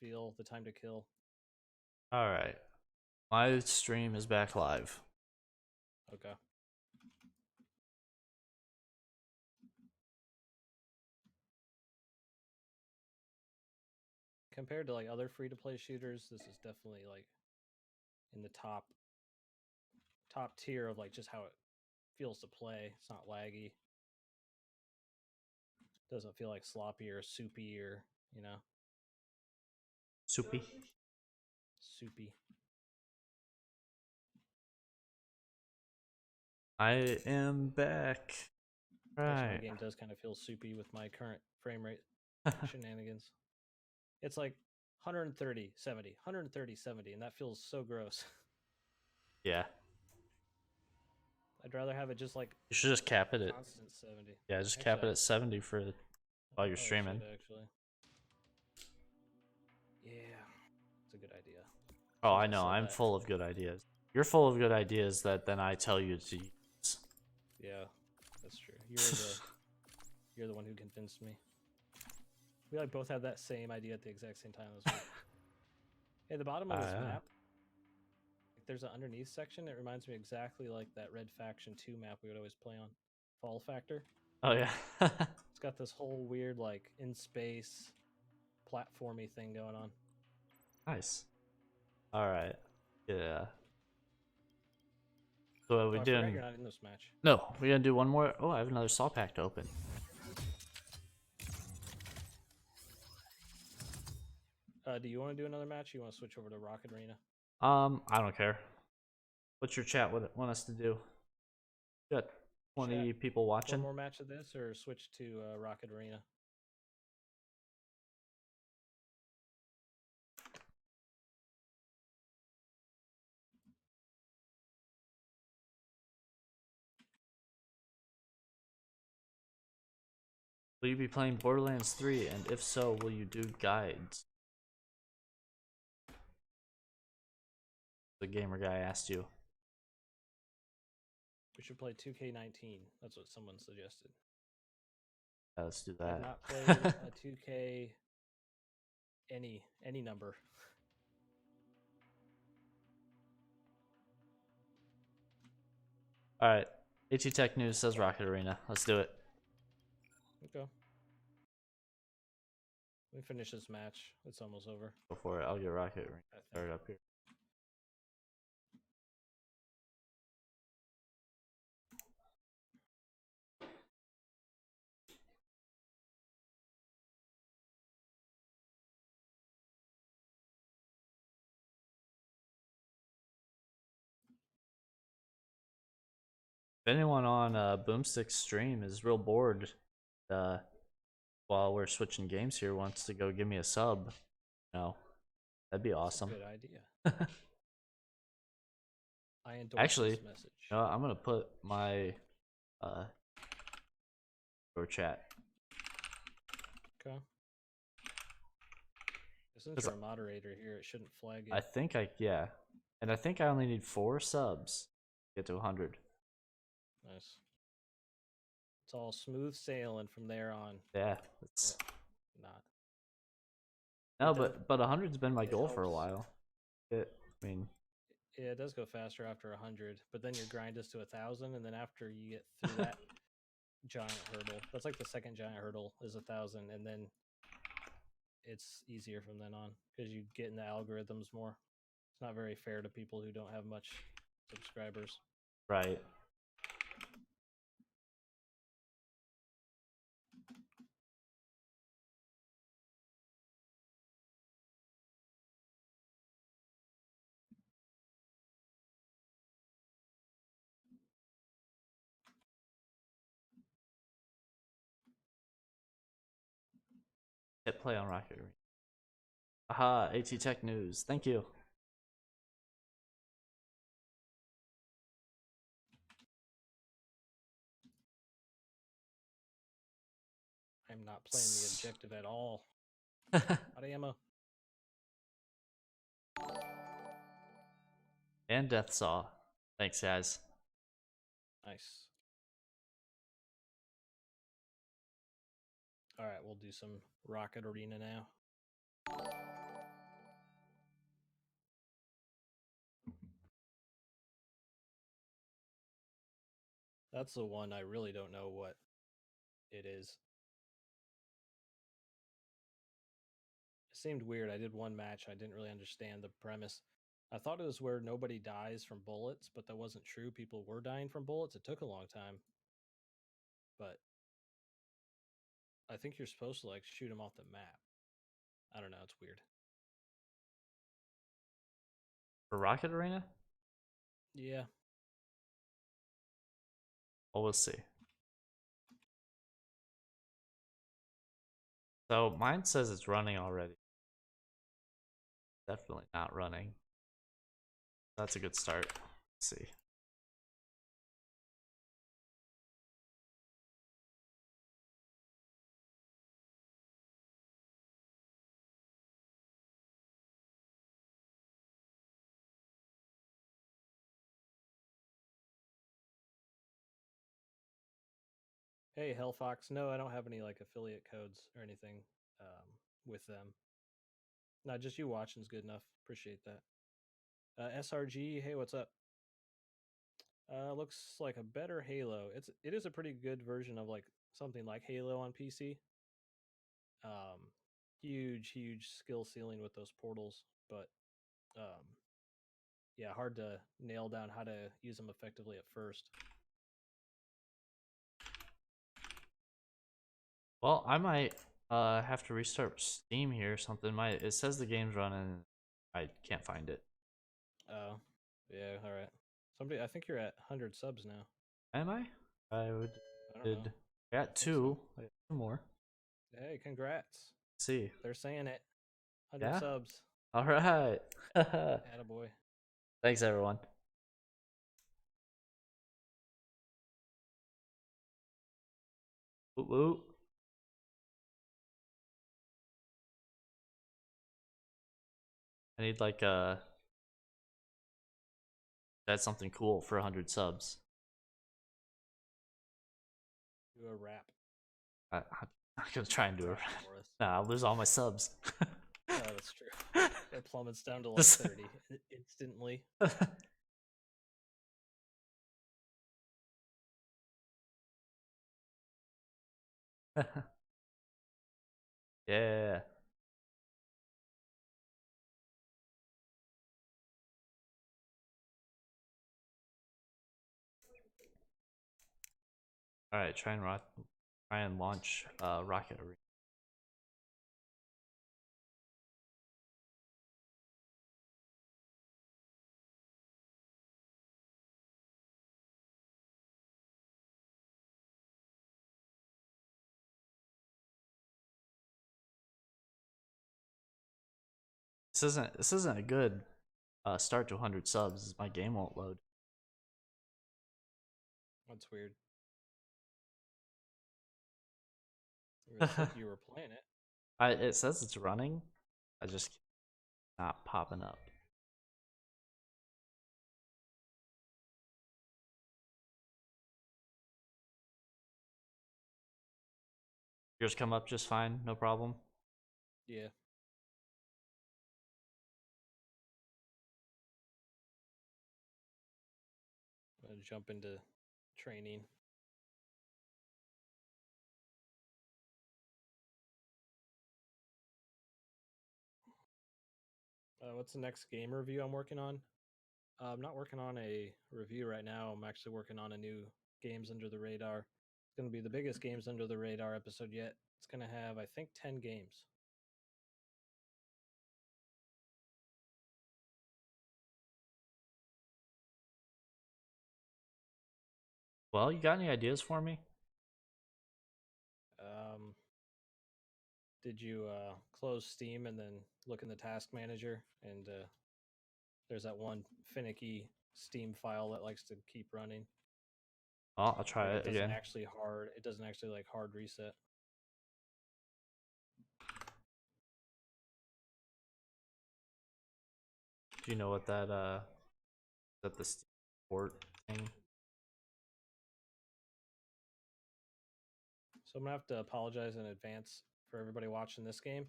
feel, the time to kill. All right. My stream is back live. Okay. Compared to like other free-to-play shooters, this is definitely like in the top tier of like just how it feels to play. It's not laggy. Doesn't feel like sloppy or soupy or, you know, Soupy. soupy. I am back. Actually, my Right. game does kind of feel soupy with my current frame rate shenanigans. It's like 130, 70, 130, 70, and that feels so gross. Yeah. I'd rather have it just like You should just cap it at constant 70. yeah, just cap Actually, it at 70 for while you're I should streaming. actually. Yeah, it's a good idea. As Oh, soon as I I know. said I'm that, full of good ideas. You're full of good ideas that then I tell you to use. yeah, that's true. You're the one who convinced me. We like both had that same idea at the exact same time as well. Hey, the bottom of this Yeah. map, there's an underneath section. It reminds me exactly like that Red Faction 2 map we would always play on. Fall Factor. Oh yeah. It's got this whole weird like in space platformy thing going on. Nice. All right. Yeah. So what are we Oh, I forgot doing? you're not in this match. No, we're gonna do one more. Oh, I have another saw pack to open. Do you want to do another match? Or you want to switch over to Rocket Arena? I don't care. What's your chat want us to do? Got 20 Chat, people one watching. more match of this, or switch to Rocket Arena? Will you be playing Borderlands 3? And if so, will you do guides? The gamer guy asked you. We should play 2K19. That's what someone suggested. Yeah, let's do I've that. not played a 2K any number. Alright. AT Tech News says Rocket Arena. Let's do it. Okay. Let me finish this match. It's almost over. Go for it. I'll get Rocket Arena started up here. If anyone on Boomstick's stream is real bored uh, while we're switching games here, wants to go give me a sub, no, that'd be That's a awesome. good idea. I endorse Actually, this message. I'm gonna put my door chat. Okay. Since you're a moderator here, it shouldn't flag you. I think yeah, and I think I only need 4 subs to get to 100. Nice. It's all smooth sailing from there on. Yeah, it's Not. no, but 100's been my goal for a helps. while. I mean, Yeah, it does go faster after 100, but then your grind is to 1,000, and then after you get through that giant hurdle, that's like the second giant hurdle is 1,000, and then it's easier from then on because you get in the algorithms more. It's not very fair to people who don't have much subscribers. right. Hit play on Rocket Arena. Aha, AT Tech News. Thank you. I'm not playing the objective at all. Out of ammo. And Death Saw. Thanks, guys. Nice. All right, we'll do some Rocket Arena now. That's the one I really don't know what it is. It seemed weird. I did one match. I didn't really understand the premise. I thought it was where nobody dies from bullets, but that wasn't true. People were dying from bullets. It took a long time, but I think you're supposed to like shoot them off the map. I don't know. It's weird. For Rocket Arena? Yeah. Well, we'll see. So mine says it's running already. Definitely not running. That's a good start. Let's see. Hey, Hellfox. No, I don't have any like affiliate codes or anything with them. No, just you watching is good enough. Appreciate that. SRG. Hey, what's up? Looks like a better Halo. It is a pretty good version of like something like Halo on PC. Um, huge skill ceiling with those portals, but um, yeah, hard to nail down how to use them effectively at first. Well, I might have to restart Steam here or something. It says the game's running. I can't find it. Oh, yeah, all right. Somebody, I think you're at 100 subs now. Am I? I would I don't know. did. I got I think so. two. I got two more. Hey, congrats. Let's see. They're saying it. 100 Yeah. subs. All right. Attaboy. Thanks, everyone. Woo woo. I need like that's something cool for 100 subs. Do a rap. I'm not gonna try and do it. Rap for us. Nah, I'll lose all my subs. Oh, that's true. It plummets down to like 30 instantly. Yeah. All right, try and launch Rocket Arena. This isn't a good start to 100 subs. My game won't load. That's weird. It said you were playing it. It says it's running. I just not popping up. Yours come up just fine, no problem. Yeah. I'm gonna jump into training. What's the next game review I'm working on? I'm not working on a review right now. I'm actually working on a new Games Under the Radar. It's going to be the biggest Games Under the Radar episode yet. It's going to have, I think, 10 games. Well, you got any ideas for me? Um, did you close Steam and then look in the task manager? And there's that one finicky Steam file that likes to keep running. Oh, I'll try Like it again. it doesn't actually like hard reset. Do you know what that the Steam port thing? So I'm gonna have to apologize in advance for everybody watching this game.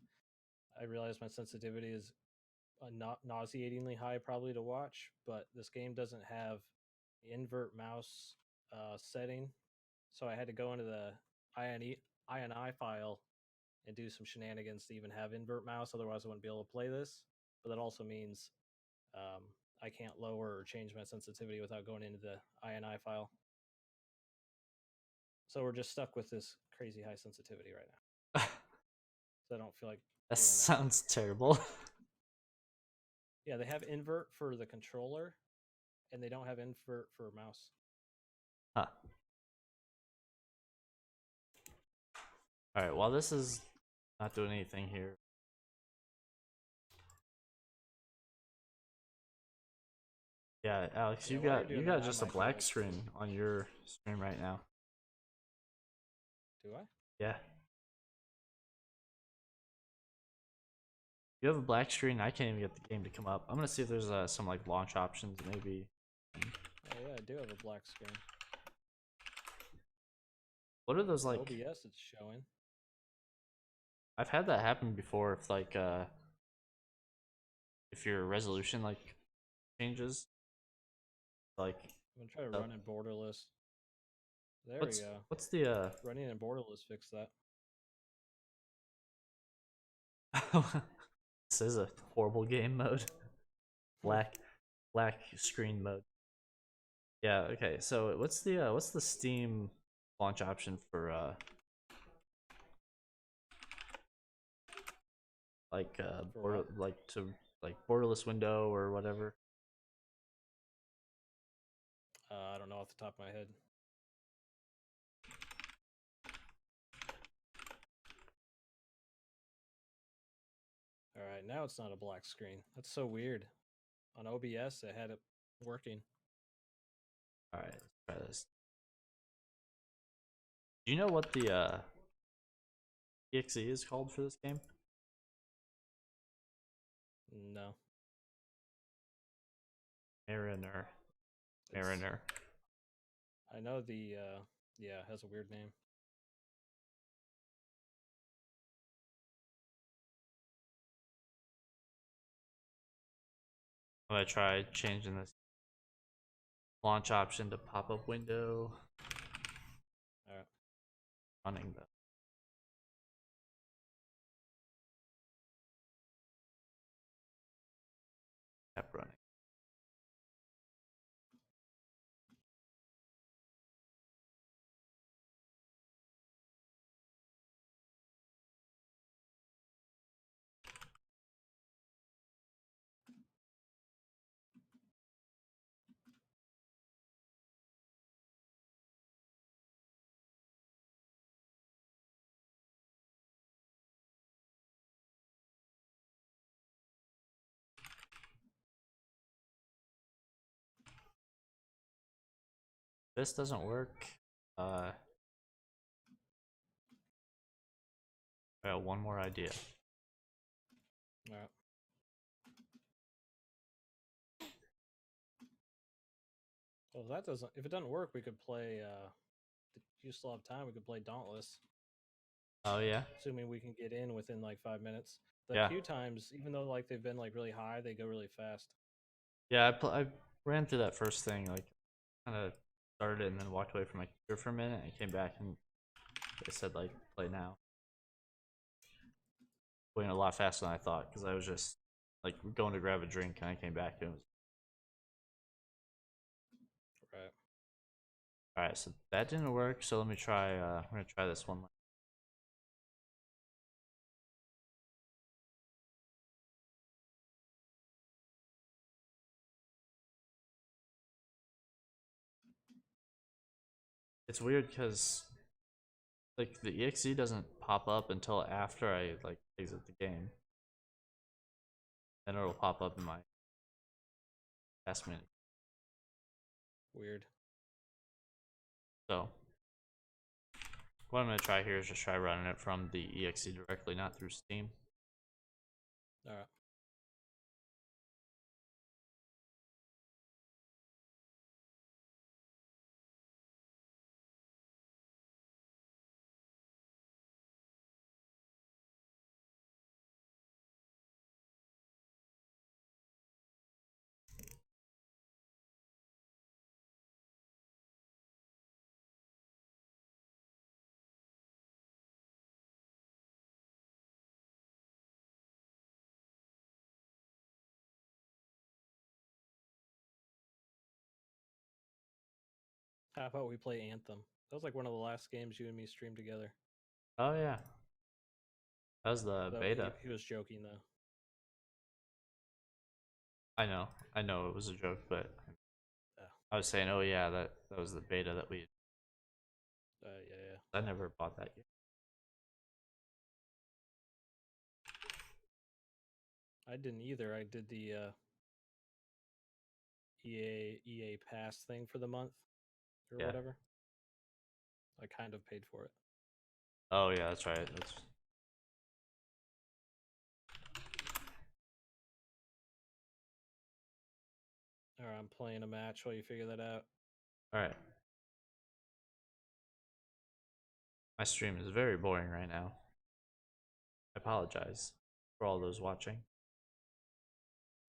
I realize my sensitivity is not nauseatingly high probably to watch, but this game doesn't have the invert mouse setting, so I had to go into the INI file and do some shenanigans to even have invert mouse. Otherwise, I wouldn't be able to play this. But that also means I can't lower or change my sensitivity without going into the INI file. So we're just stuck with this crazy high sensitivity right now. So I don't feel like That doing sounds terrible. Yeah, they have invert for the controller, and they don't have invert for mouse. Huh. Alright, while this is not doing anything here. Yeah, Alex, Yeah, you while you're got doing that, I just a might be black able screen to. on your stream right now. Do I? Yeah. You have a black screen, I can't even get the game to come up. I'm gonna see if there's some like launch options maybe. Oh yeah, I do have a black screen. What are those In like? OBS, it's showing. I've had that happen before if like if your resolution like changes. Like I'm gonna try to run in borderless. There we go. what's the Running in borderless fix that. this is a horrible game mode. Black screen mode. Yeah, okay. So what's the Steam launch option for like borderless window or whatever? I don't know off the top of my head. All right, now it's not a black screen. That's so weird. On OBS, it had it working. All right, let's try this. Do you know what the exe is called for this game? No. Mariner. It's, I know the yeah, it has a weird name. I'm gonna try changing this launch option to pop-up window. All right. Running the app running. This doesn't work. I got one more idea. All right. Well, if it doesn't work, we could play. If you still have time, we could play Dauntless. Oh yeah. Assuming we can get in within like 5 minutes. The Yeah. queue times, even though like they've been like really high, they go really fast. Yeah, I ran through that first thing, like kind of started it and then walked away from my computer for a minute and came back and they said like play now. Going a lot faster than I thought because I was just like going to grab a drink and I came back and it was Right. all right. So that didn't work. So let me try. I'm gonna try this one. It's weird because like the exe doesn't pop up until after I like exit the game. Then it'll pop up in my task menu. Weird. So what I'm gonna try here is just try running it from the exe directly, not through Steam. All right. How about we play Anthem? That was like one of the last games you and me streamed together. Oh yeah, that was the Though beta. he was joking though. I know it was a joke, but Oh, I was saying, oh yeah, that was the beta that we. yeah. I never bought that game. I didn't either. I did the EA Pass thing for the month or Yeah. whatever. I kind of paid for it. Oh yeah, that's right. That's All right, I'm playing a match while you figure that out. all right. My stream is very boring right now. I apologize for all those watching.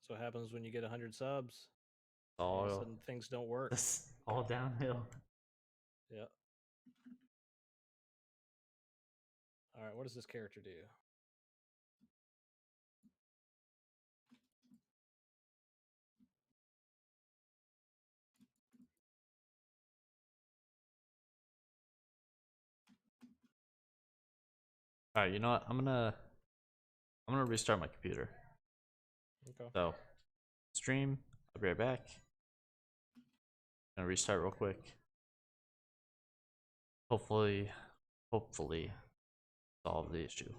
That's what happens when you get 100 subs. All of a All sudden, things don't work. this all downhill. Yeah. All right, what does this character do? All right, you know what? I'm gonna restart my computer. Okay. So, stream. I'll be right back. Gonna restart real quick. Hopefully, solve the issue.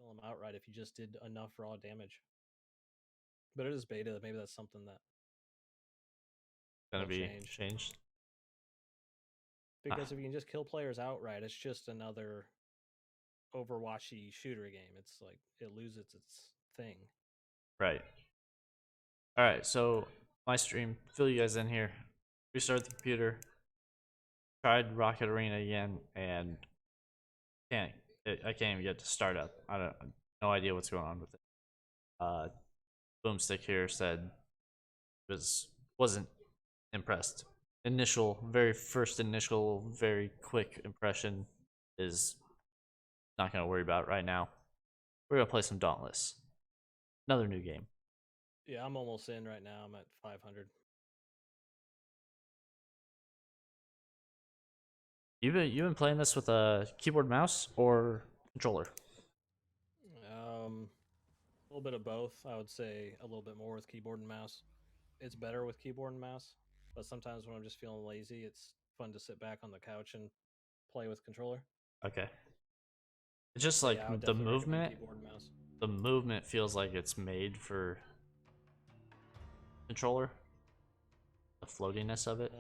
kill him outright if you just did enough raw damage. But it is beta. Maybe that's something that Gonna will be change. changed. Because if you can just kill players outright, it's just another Overwatchy shooter game. It's like it loses its thing. Right. All right. So my stream. Fill you guys in here. Restart the computer. Tried Rocket Arena again, and I can't even get to start up. I don't. No idea what's going on with it. Boomstick here said wasn't impressed. Very quick impression is not gonna worry about right now. We're gonna play some Dauntless, another new game. Yeah, I'm almost in right now. I'm at 500. You've been playing this with a keyboard, mouse, or controller? A little bit of both. I would say a little bit more with keyboard and mouse. It's better with keyboard and mouse, but sometimes when I'm just feeling lazy, it's fun to sit back on the couch and play with controller. Okay. It's just But like yeah, I would the definitely recommend movement. keyboard and mouse. The movement feels like it's made for controller. The floatiness of it.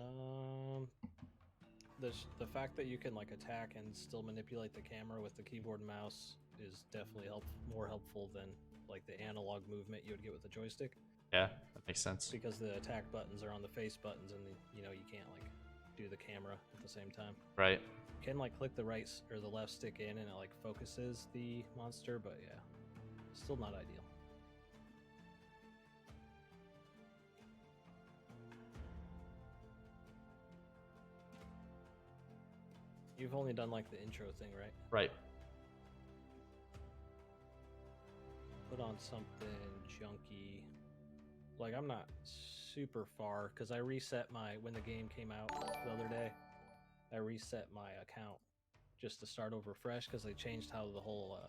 The fact that you can like attack and still manipulate the camera with the keyboard and mouse is definitely more helpful than like the analog movement you would get with the joystick. Yeah, that makes sense. Because the attack buttons are on the face buttons, and you can't like do the camera at the same time. Right. You can like click the right or the left stick in, and it like focuses the monster, but yeah, still not ideal. You've only done like the intro thing, right? Right. Put on something junky. Like I'm not super far because I reset when the game came out the other day. I reset my account just to start over fresh because they changed how the whole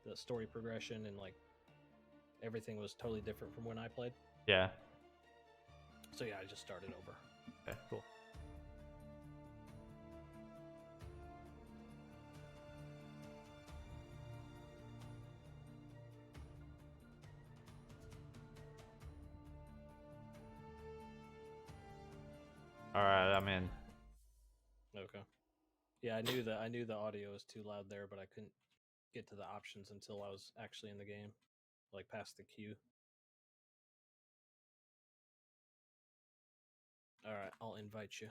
the story progression and like everything was totally different from when I played. Yeah. So yeah, I just started over. Okay, cool. All right, I'm in. Okay. Yeah, I knew the audio was too loud there, but I couldn't get to the options until I was actually in the game, like past the queue. All right, I'll invite you.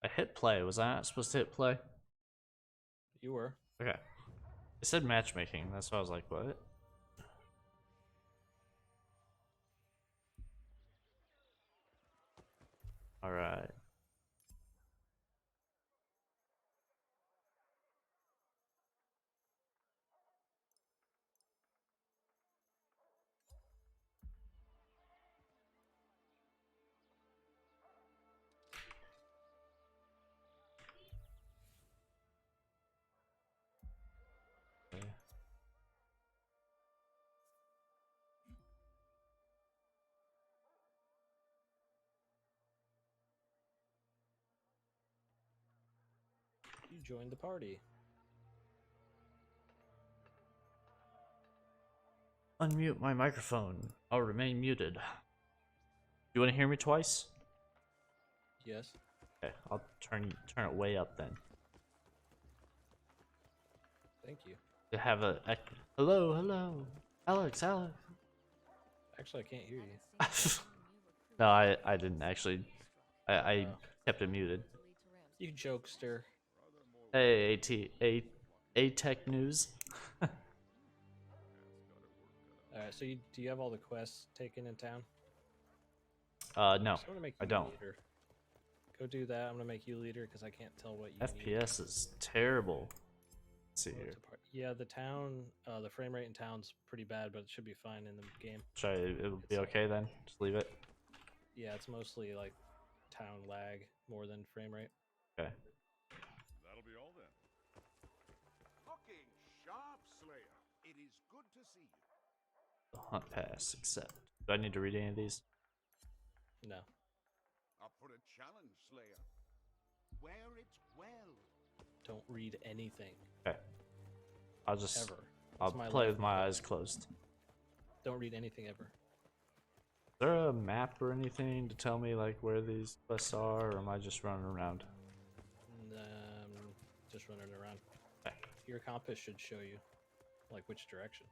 I hit play. Was I not supposed to hit play? You were. Okay. It said matchmaking. That's why I was like, what? All right. You joined the party. Unmute my microphone. I'll remain muted. You want to hear me twice? Yes. Okay, I'll turn it way up then. Thank you. To have a hello, Alex. Actually, I can't hear you. No, I didn't actually. I kept it muted. You jokester. Hey, A Tech News. All right, so do you have all the quests taken in town? No, I don't. Leader. Go do that. I'm gonna make you leader because I can't tell what you FPS is terrible. Let's see here. Yeah, the town, the frame rate in town's pretty bad, but it should be fine in the game. It'll be okay then. Just leave it. Yeah, it's mostly like town lag more than frame rate. Okay. That'll be all then. Looking sharp, Slayer. It is good to see you. The hunt pass, accept. Do I need to read any of these? No. Up for a challenge, Slayer. Wear it well. Don't read anything. Okay. I'll just Ever. I'll That's my play life with my motto. eyes closed. Don't read anything ever. Is there a map or anything to tell me like where these quests are, or am I just running around? Just running around. Okay. Your compass should show you, like, which direction.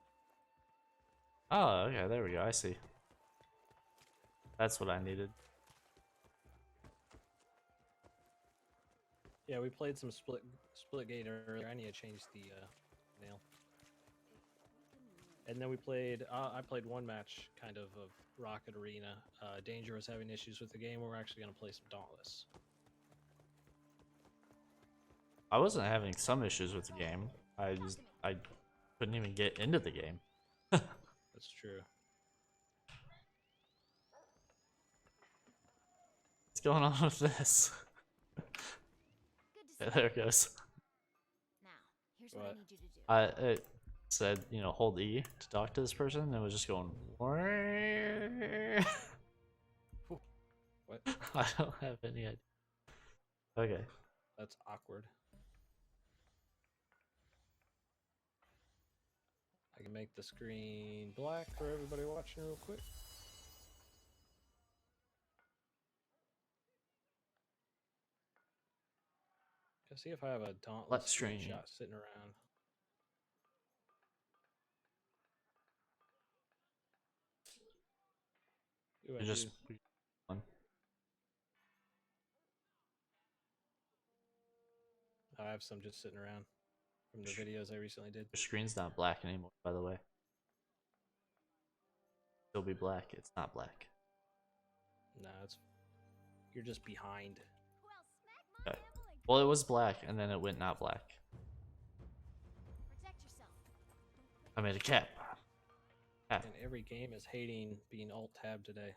Oh, okay, there we go. I see. That's what I needed. Yeah, we played some Splitgate earlier. I need to change the nail. And then we played. I played one match, kind of Rocket Arena. Danger was having issues with the game. We're actually going to play some Dauntless. I wasn't having some issues with the game. I couldn't even get into the game. That's true. What's going on with this? Yeah, there it goes. Now, here's what I What? need you to do. It said, you know, hold E to talk to this person, and it was just going. What? I don't have any idea. Okay. That's awkward. I can make the screen black for everybody watching real quick. Let's see if I have a Dauntless Let's stream. screenshot sitting around. Ooh, I You just do. one. I have some just sitting around from the videos I recently did. Your screen's not black anymore, by the way. It'll be black. It's not black. No, it's you're just behind. Well, smack my Okay. ammo and Well, it was black, and then it went not black. protect yourself. I made a cap. Cap. And every game is hating being alt tab today.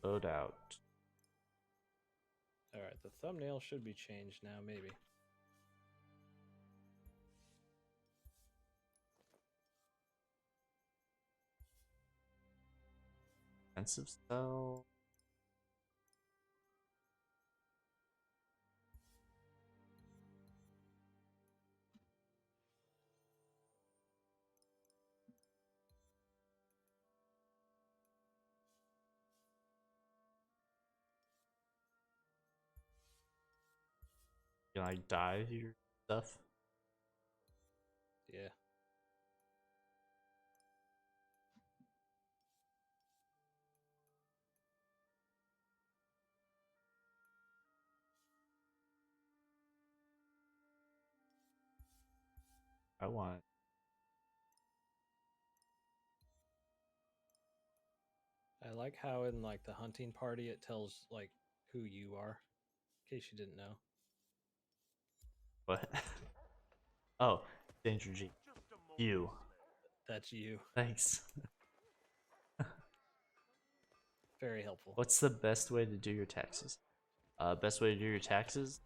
Load out. Alright, the thumbnail should be changed now, maybe. Defensive cell. You can like dye your stuff. Yeah. I want. I like how in like the hunting party it tells like who you are. In case you didn't know. What? Oh, Danger G. You. That's you. Thanks. Very helpful. What's the best way to do your taxes? Best way to do your taxes?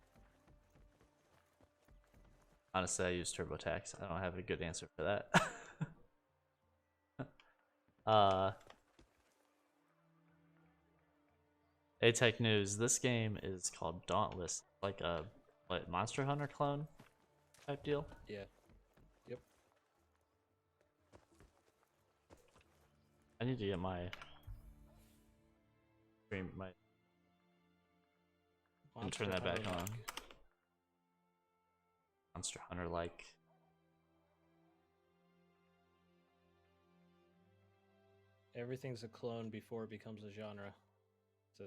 Honestly, I use TurboTax. I don't have a good answer for that. A-Tech News. This game is called Dauntless. Like a Monster Hunter clone type deal. Yeah. Yep. I need to get my stream and turn that back on. Monster Hunter like. Everything's a clone before it becomes a genre. So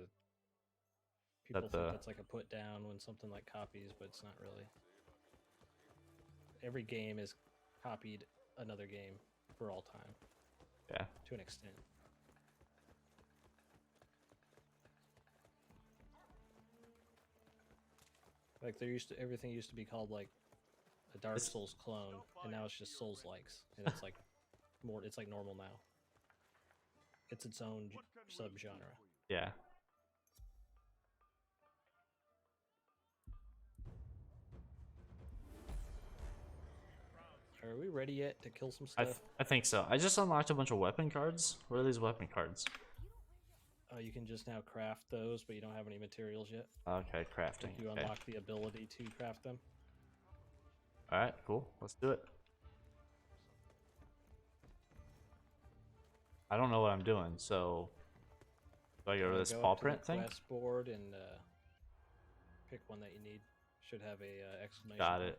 people That think the- that's like a put down when something like copies, but it's not really. Every game is copied another game for all time. Yeah. To an extent. Like everything used to be called like a Dark It's- Souls clone, and now it's just Souls likes, and it's like it's like normal now. It's its own subgenre. Yeah. we ready yet to kill some I, stuff? I think so. I just unlocked a bunch of weapon cards. What are these weapon cards? You can just now craft those, but you don't have any materials yet. Okay, crafting. Like you Okay. unlock the ability to craft them. Alright, cool. Let's do it. I don't know what I'm doing, so do I go to this Go paw up to print the thing? quest board and pick one that you need. Should have a exclamation Got point. it.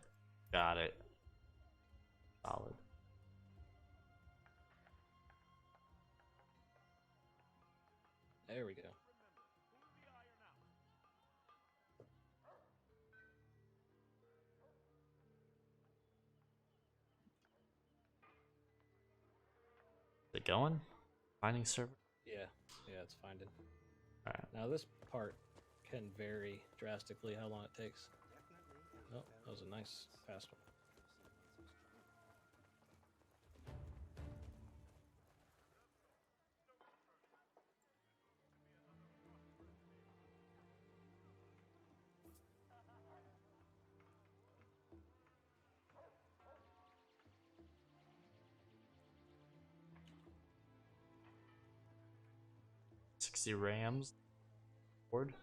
Got it. Solid. There we go. Is it going? Finding server? Yeah, it's finding. Alright. Now this part can vary drastically how long it takes. Oh, that was a nice fast one. Rams. Board.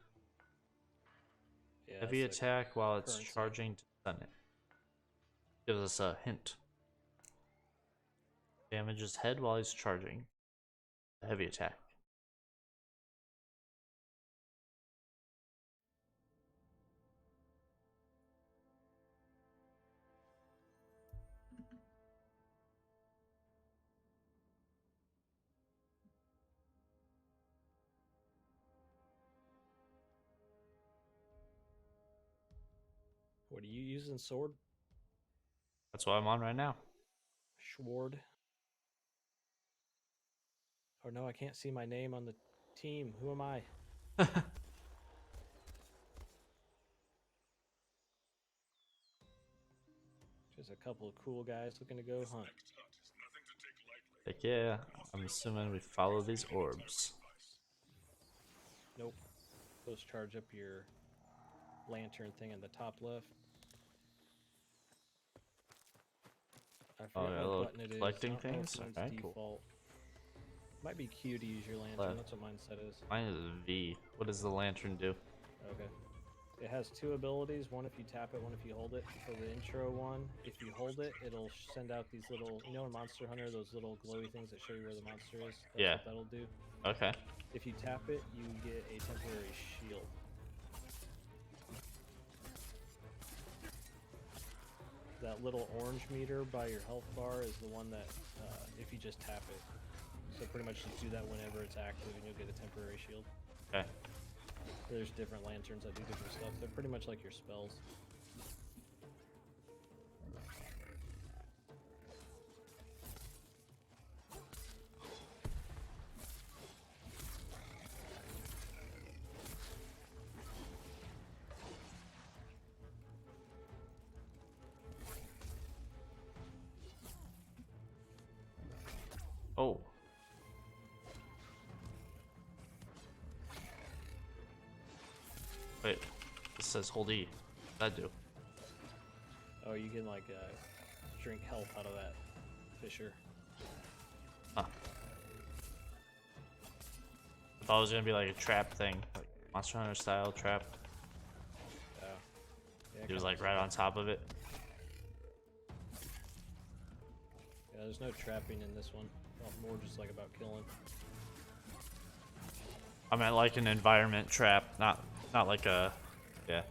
Yeah, Heavy that's attack while it's currency. charging to stun it. Gives us a hint. Damages head while he's charging. A heavy attack. What are you using? Sword? That's what I'm on right now. Schward? Oh no, I can't see my name on the team. Who am I? Just a couple of cool guys looking to go hunt. Heck yeah. I'm assuming we follow these orbs. Nope. Those charge up your lantern thing in the top left. I forget yeah, what little button it is. collecting I don't know if things? mine's Okay, cool. default. Might be Q to use your lantern. Left. That's what mine set is. Mine is V. What does the lantern do? Okay. It has two abilities. One if you tap it, one if you hold it. For the intro one, if you hold it, it'll send out these little, you know in Monster Hunter, those little glowy things that show you where the monster is? That's Yeah. what that'll do. Okay. If you tap it, you get a temporary shield. That little orange meter by your health bar is the one that, if you just tap it. So pretty much just do that whenever it's active and you'll get a temporary shield. Okay. There's different lanterns that do different stuff. They're pretty much like your spells. Oh. Wait. This says hold E. What'd that do? Oh, you can like drink health out of that fissure. Huh. I thought it was gonna be like a trap thing. Like Monster Hunter style trap. Yeah, He was like right on top of it. Yeah, there's no trapping in this one. Well, more just like about killing. I meant like an environment trap, not like a yeah.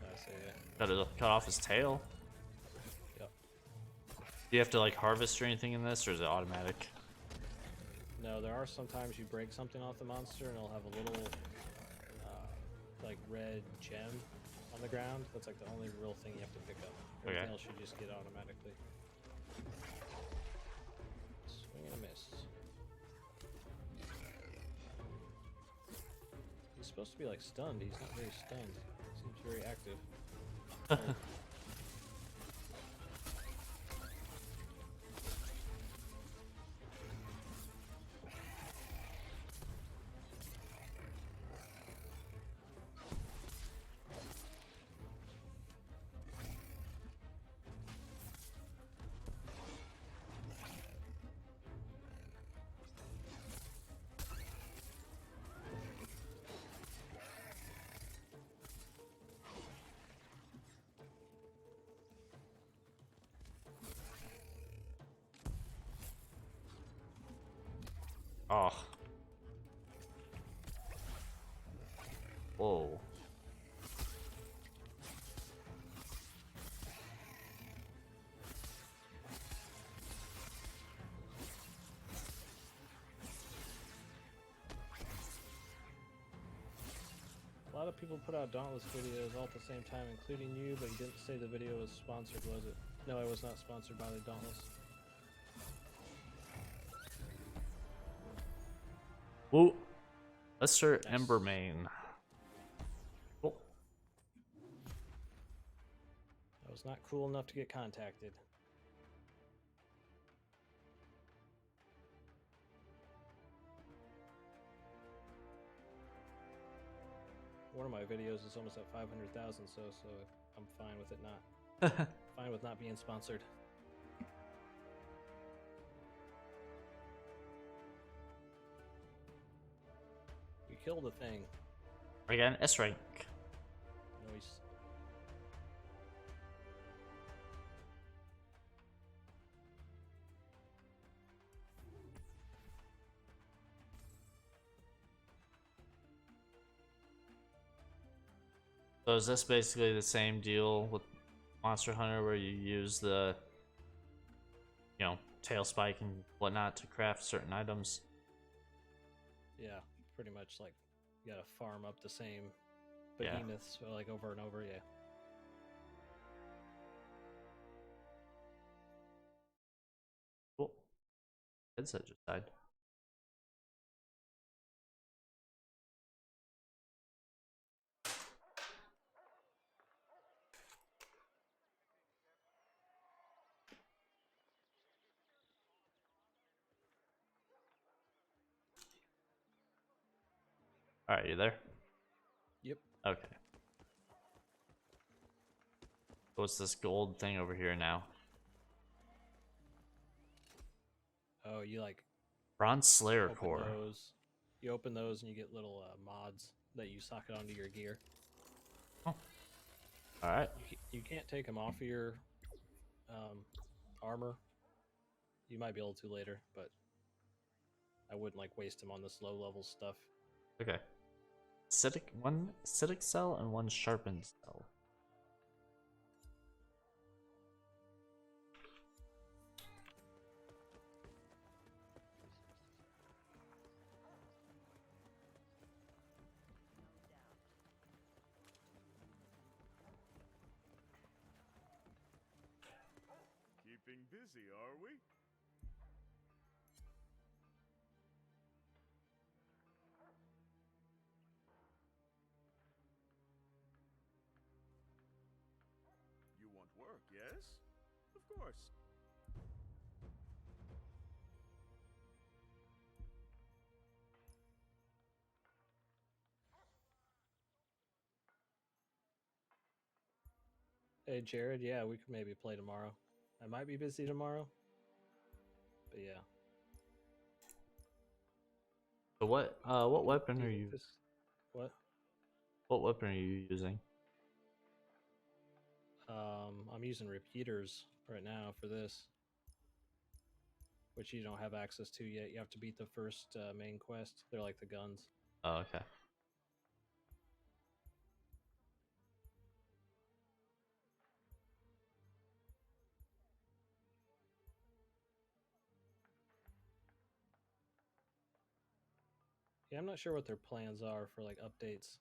I see, yeah. Cut off his tail. Yep. Do you have to like harvest or anything in this, or is it automatic? No, there are sometimes you break something off the monster and it'll have a little like red gem on the ground. That's like the only real thing you have to pick up. Everything else you just get automatically. Swing and a miss. He's supposed to be like stunned. He's not very stunned. Seems very active. Oh. Whoa. A lot of people put out Dauntless videos all at the same time, including you, but you didn't say the video was sponsored, was it? No, I was not sponsored by the Dauntless. Whoa. Lesser Nice. Embermane. Cool. I was not cool enough to get contacted. One of my videos is almost at 500,000, so I'm fine with it not. Fine with not being sponsored. We killed the thing. Again, S rank. Nice. So is this basically the same deal with Monster Hunter where you use the, you know, tail spike and whatnot to craft certain items? Yeah, pretty much like you gotta farm up the same Yeah. behemoths like over and over. Yeah. Cool. Headset just died. Alright, you there? Yep. Okay. What's this gold thing over here now? Oh, you like Bronze Slayer open Core. those. You open those and you get little mods that you socket onto your gear. Oh. Alright. You can't take them off of your armor. You might be able to later, but I wouldn't like waste them on this low level stuff. Okay. One acidic cell and one sharpened cell. Keeping busy, are we? You want work, yes? Of course. Hey Jared, yeah, we could maybe play tomorrow. I might be busy tomorrow, but yeah. So what weapon Do are you think you this? What? what weapon are you using? I'm using repeaters right now for this, which you don't have access to yet. You have to beat the first main quest. They're like the guns. Oh, okay. Yeah, I'm not sure what their plans are for like updates.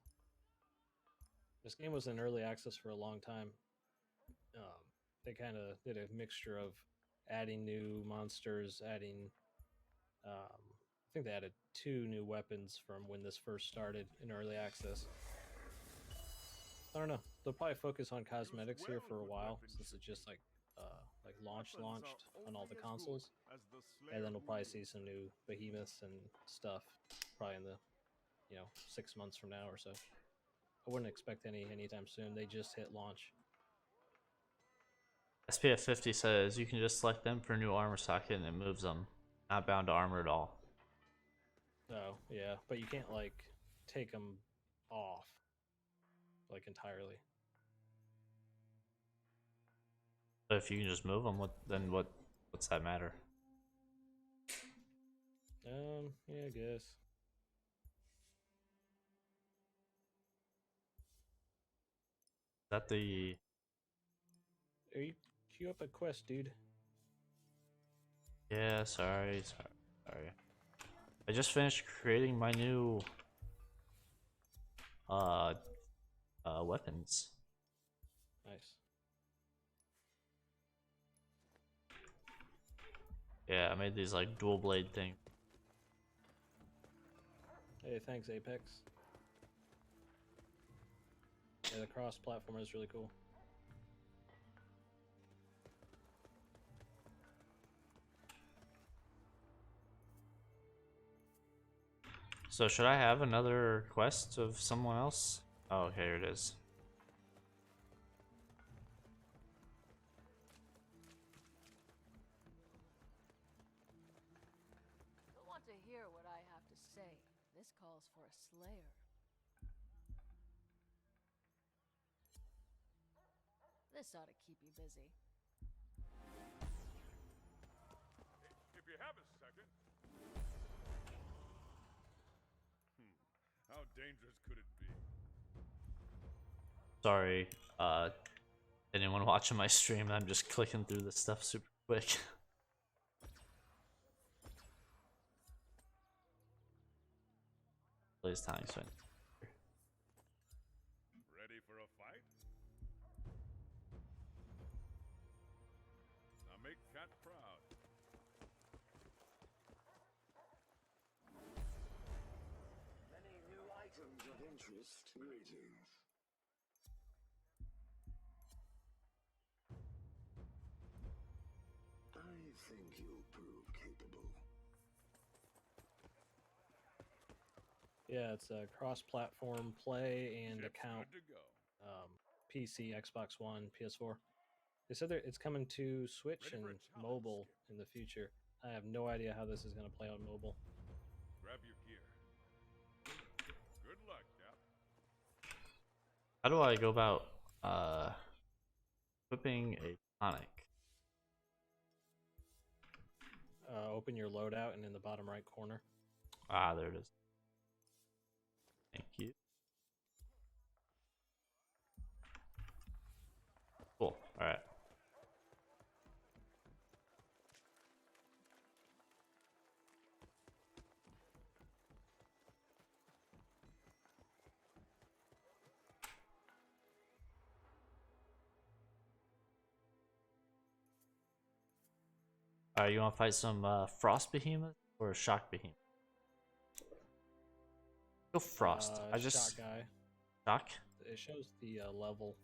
This game was in early access for a long time. They kind of did a mixture of adding new monsters, adding. I think they added 2 new weapons from when this first started in early access. I don't know. They'll probably focus on cosmetics here for a while since it's just like launched on all the consoles, and then we'll probably see some new behemoths and stuff probably in the 6 months from now or so. I wouldn't expect anytime soon. They just hit launch. SPF 50 says you can just select them for new armor socket and it moves them. Not bound to armor at all. Oh yeah, but you can't like take them off like entirely. But if you can just move them, what's that matter? Yeah, I guess. Is that the... Are you queue up a quest, dude? Yeah, sorry. I just finished creating my new uh weapons. Nice. Yeah, I made these like dual blade thing. Hey, thanks, Apex. Yeah, the cross-platform is really cool. So should I have another quest of someone else? Oh, okay, here it is. You'll want to hear what I have to say. This calls for a slayer. This ought to keep you busy. If you have a second. How dangerous could it be? Sorry, anyone watching my stream, I'm just clicking through this stuff super quick. Plays time spent. Ready for a fight? Now make Cat proud. Many new items of interest. Greetings. I think you'll prove capable. Yeah, it's a cross-platform play and Ship's account. good to go. PC, Xbox One, PS4. They said it's coming to Switch Ready and for a challenge, mobile Skip? in the future. I have no idea how this is going to play on mobile. Grab your gear. Good luck, Cap. How do I go about equipping a tonic? Open your loadout and in the bottom right corner. Ah, there it is. Thank you. Cool. All right. All right, you want to fight some frost behemoth or shock behemoth? Go frost. I just Shot guy. shock. It shows the level.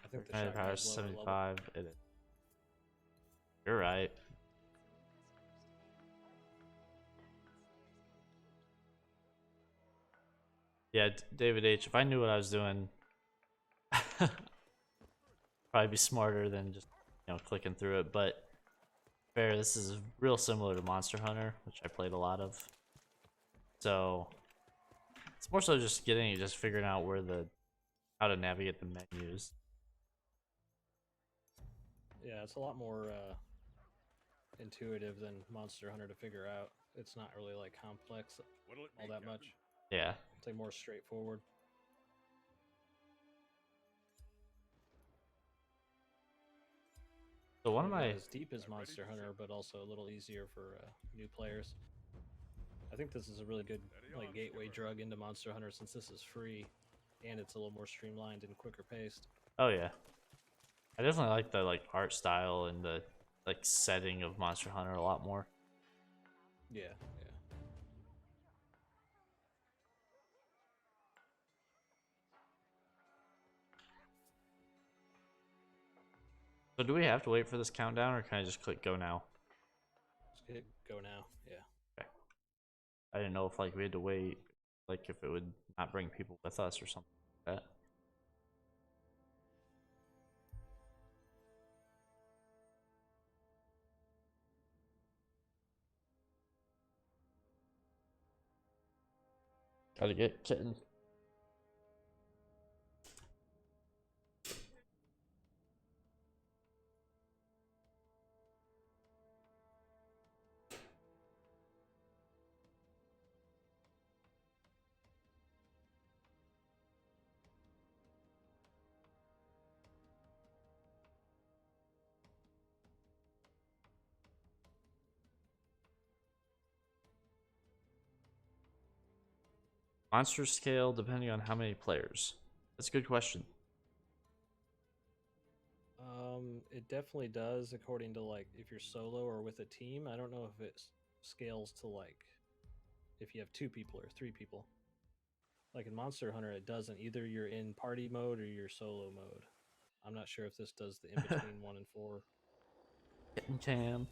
I think the Granted shot power guy's lower level. 75. It is. You're right. Yeah, David H. If I knew what I was doing, probably be smarter than just clicking through it. But fair, this is real similar to Monster Hunter, which I played a lot of. So it's more so just figuring out how to navigate the menus. Yeah, it's a lot more intuitive than Monster Hunter to figure out. It's not really like complex What'll it all be, that Captain? much. Yeah. It's like more straightforward. So one of Not my as deep as I'm ready Monster to Hunter, shoot. but also a little easier for new players. I think this is a really good Steady on, gateway skipper. drug into Monster Hunter since this is free, and it's a little more streamlined and quicker paced. oh yeah, I definitely like the art style and the setting of Monster Hunter a lot more. Yeah. So do we have to wait for this countdown, or can I just click go now? Just hit go now. Yeah. Okay. I didn't know if we had to wait, if it would not bring people with us or something like that. Gotta get kitten. Monster scale depending on how many players. That's a good question. It definitely does according to like if you're solo or with a team. I don't know if it scales to like if you have 2 people or 3 people. Like in Monster Hunter, it doesn't. Either you're in party mode or you're solo mode. I'm not sure if this does the in between 1 and 4. Hitting cam.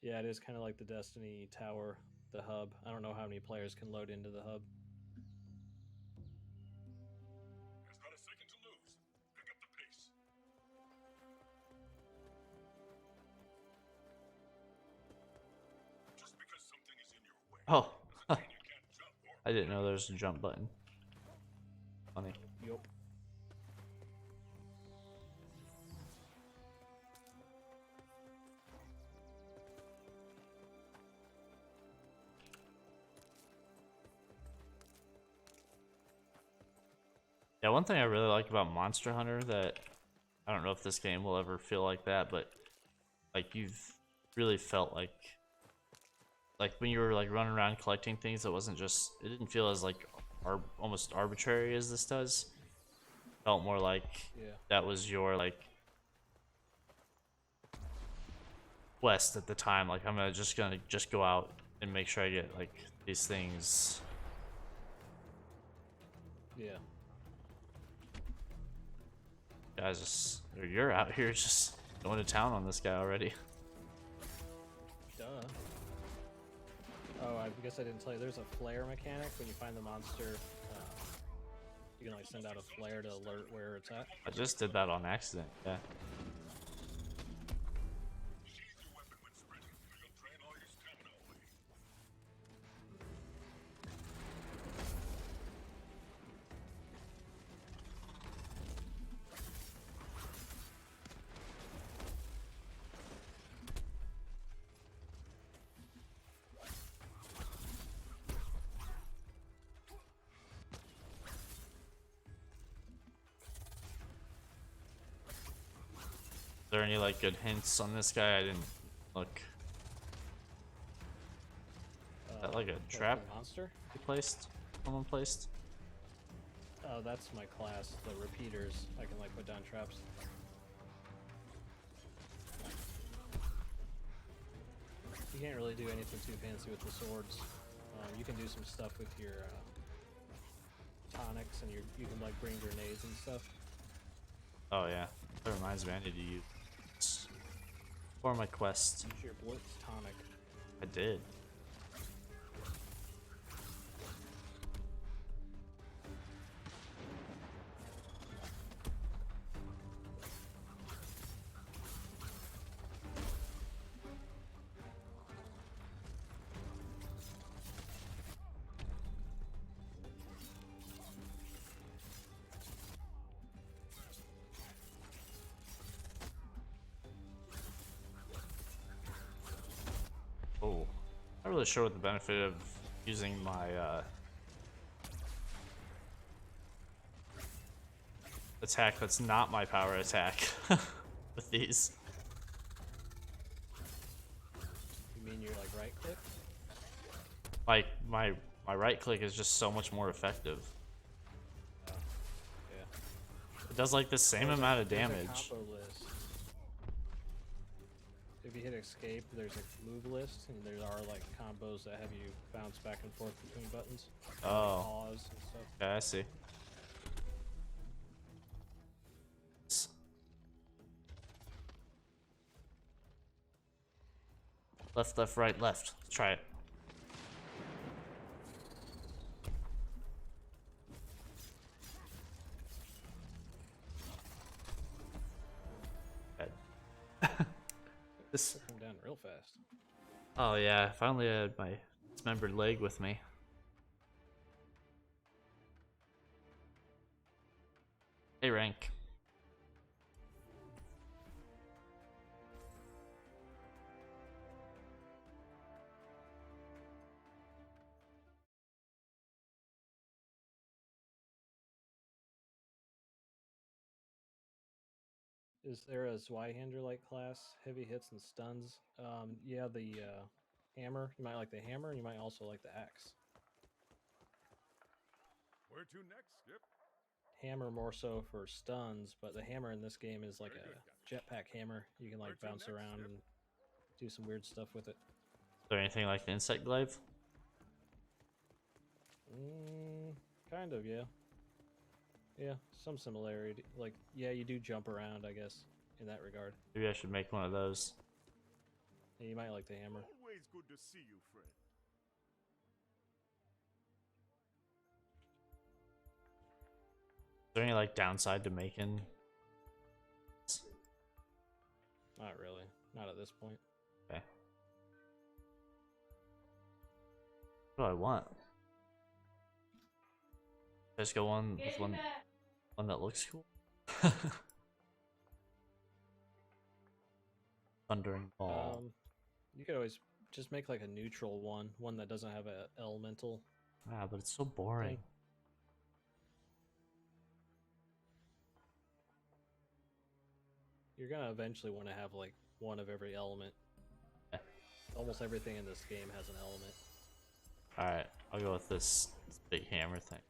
Yeah, it is kind of like the Destiny Tower, the hub. I don't know how many players can load into the hub. There's not a second to lose. Pick up the pace. Just because something is in your way Oh, doesn't mean you can't jump or I didn't know there was a jump button. Funny. Yup. Yeah, one thing I really like about Monster Hunter that I don't know if this game will ever feel like that, but like you've really felt like when you were like running around collecting things, it didn't feel as like almost arbitrary as this does. Felt more like Yeah. that was your like quest at the time. Like I'm gonna go out and make sure I get like these things. Yeah. Guys, or you're out here just going to town on this guy already. Duh. Oh, I guess I didn't tell you. There's a flare mechanic when you find the monster. You can like send out a flare to alert where it's at. I just did that on accident. Yeah. sheathe your weapon when sprinting, or you'll drain all your stamina away. Is there any like good hints on this guy? I didn't look. Is that like a What, trap the monster? he placed? Someone placed? Oh, that's my class. The repeaters. I can like put down traps. You can't really do anything too fancy with the swords. You can do some stuff with your tonics, and you can like bring grenades and stuff. Oh yeah. That reminds me, I need to use for my quest. Use your blitz tonic. I did. Oh, not really sure what the benefit of using my attack that's not my power attack with these. You mean your like right click? Like my right click is just so much more effective. Yeah. It does like the same amount of There's a damage. combo list. If you hit escape, there's a move list, and there are like combos that have you bounce back and forth between buttons. And, like, Oh. pause and stuff. Yeah, I see. Left, left, right, left. Let's try it. Dead. This. Took him down real fast. Oh yeah, I finally had my dismembered leg with me. Hey, rank. Is there a Zweihander like class? Heavy hits and stuns. Yeah, hammer. You might like the hammer, and you might also like the axe. Where to next, Skip? Hammer more so for stuns, but the hammer in this game is like Very a good, Captain. jetpack hammer. You can like Where to bounce next, around Skip? and do some weird stuff with it. Is there anything like the insect glaive? Kind of, yeah. Yeah, some similarity. Like, yeah, you do jump around, I guess, in that regard. Maybe I should make one of those. Yeah, you might like the hammer. Always good to see you, friend. Is there any like downside to making? Not really. Not at this point. Okay. What do I want? Just go on with one that looks cool. Thundering ball. You could always just make like a neutral one that doesn't have a elemental. Ah, but it's so boring. thing. You're gonna eventually want to have like one of every element. Yeah. Almost everything in this game has an element. Alright, I'll go with this big hammer thing.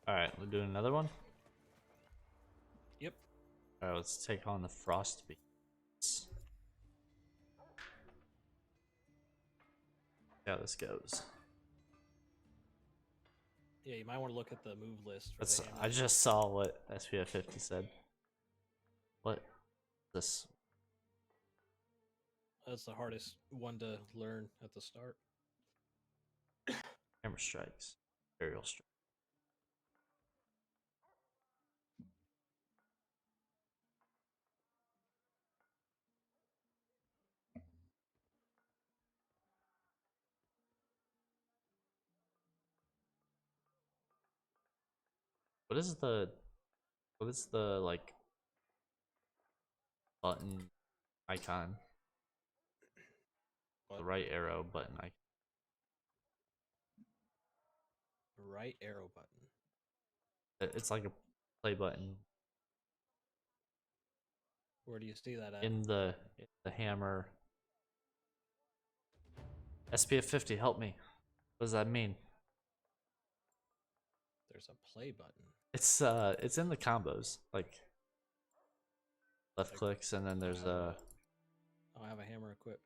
Alright, we're doing another one? Yep. Alright, let's take on the frost beats. See how this goes. Yeah, you might want to look at the move list for That's, the hammer. I just saw what SPF 50 said. What? This? That's the hardest one to learn at the start. Hammer strikes. Aerial strike. What is the like button icon? What? The right arrow button icon. Right arrow button. It's like a play button Where do you see that at? in the hammer. SPF 50, help me. What does that mean? There's a play button. It's in the combos, like left Like, clicks, and then there's a I have a hammer equipped.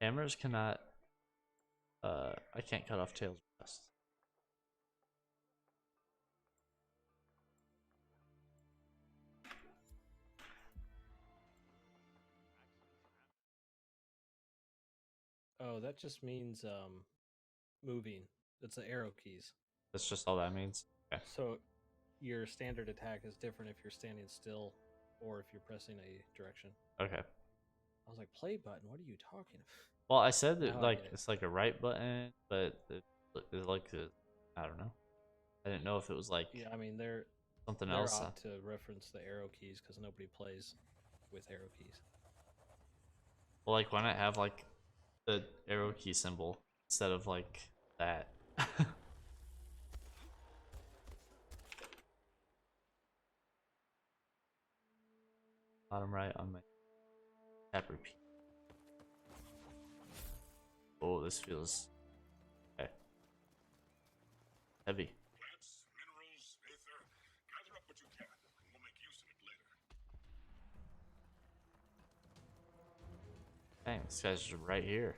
hammers cannot. I can't cut off tails best. Oh, that just means moving. It's the arrow keys. That's just all that means. Okay. So your standard attack is different if you're standing still or if you're pressing a direction. Okay. I was like, play button? What are you talking about? Well, I said that Now I like get it. it's like a right button, but it's like I don't know. I didn't know if it was like Yeah, I mean, they're something they're else. opt to reference the arrow keys because nobody plays with arrow keys. Well, like why not have like the arrow key symbol instead of like that? Bottom right on my tap repeat. Oh, this feels okay. Heavy. Plants, minerals, aether. Gather up what you can, and we'll make use of it later. Dang, this guy's just right here.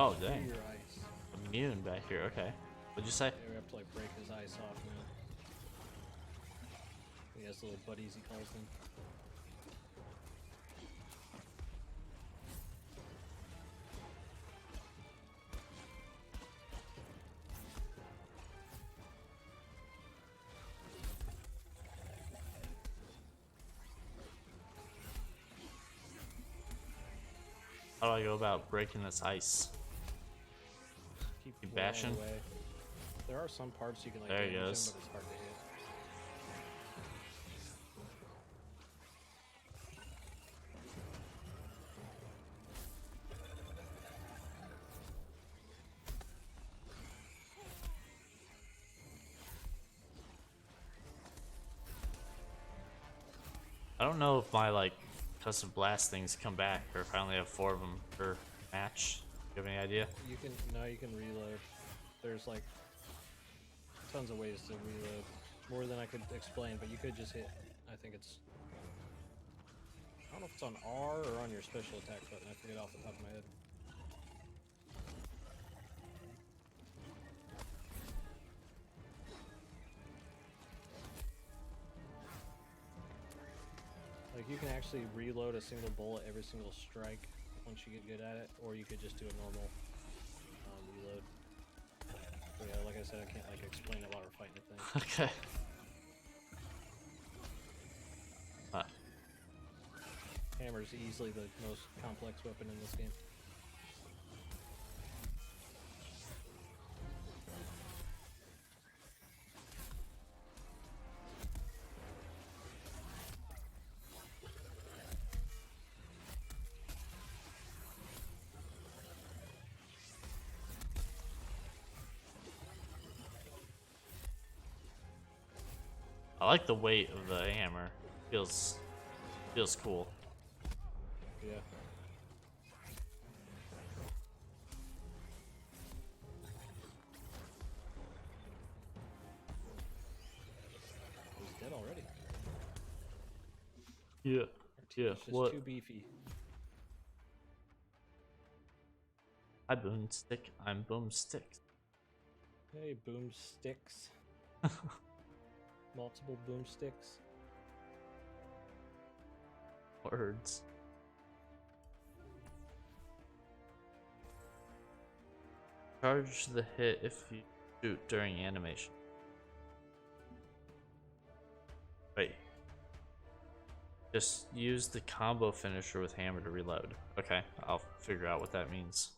Oh Through dang. your ice. Immune back here. Okay. What'd you say? Yeah, we have to like break his ice off now. He has little buddies he calls them. How do I go about breaking this ice? Keep You wailing bashing? away. There are some parts you can like There he damage him, goes. but it's hard to hit. I don't know if my like custom blast things come back or if I only have 4 of them per match. You have any idea? You can you can reload. There's like tons of ways to reload. More than I could explain, but you could just hit. I think it's. I don't know if it's on R or on your special attack button. I forget off the top of my head. Like you can actually reload a single bullet every single strike once you get good at it, or you could just do a normal reload. But yeah, like I said, I can't like explain it while we're fighting a thing. Okay. Hammer's easily the most complex weapon in this game. I like the weight of the hammer. Feels cool. Yeah. He's dead already. Yeah. Our Yeah. team's just What? too beefy. Hi Boomstick. I'm Boomstick. Hey, boomsticks. Multiple boomsticks. Words. Charge the hit if you shoot during animation. Wait. Just use the combo finisher with hammer to reload. Okay, I'll figure out what that means.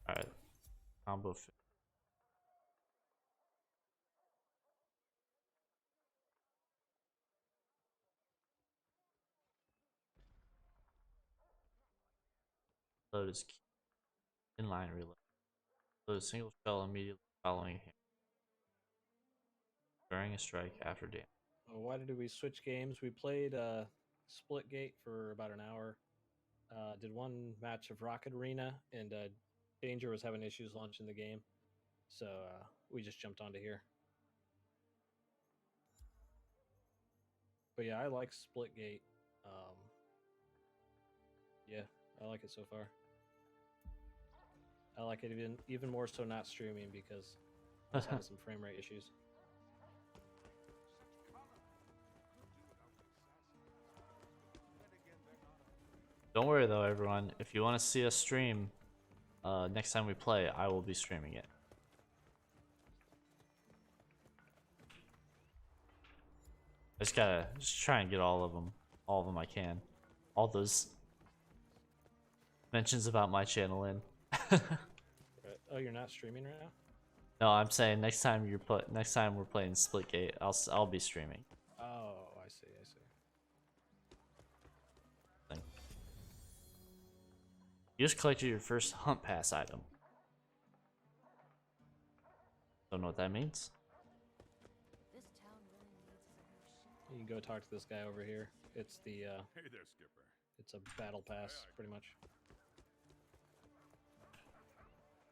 Alright. Combo finisher. Load is key. Inline reload. Load a single shell immediately following hammer. During a strike after damage. Why did we switch games? We played Splitgate for about an hour. Did one match of Rocket Arena, and Danger was having issues launching the game. So we just jumped onto here. But yeah, I like Splitgate. Yeah, I like it so far. I like it even more so not streaming because I was having some frame rate issues. Don't worry though, everyone. If you want to see us stream next time we play, I will be streaming it. I just gotta try and get all of them I can, all those mentions about my channel in. Right. Oh, you're not streaming right now? No, I'm saying next time next time we're playing Splitgate, I'll be streaming. Oh, I see. You just collected your first hunt pass item. Don't know what that means. This town really needs some new shit. You can go talk to this guy over here. It's the Hey there, Skipper. it's a battle pass, pretty much.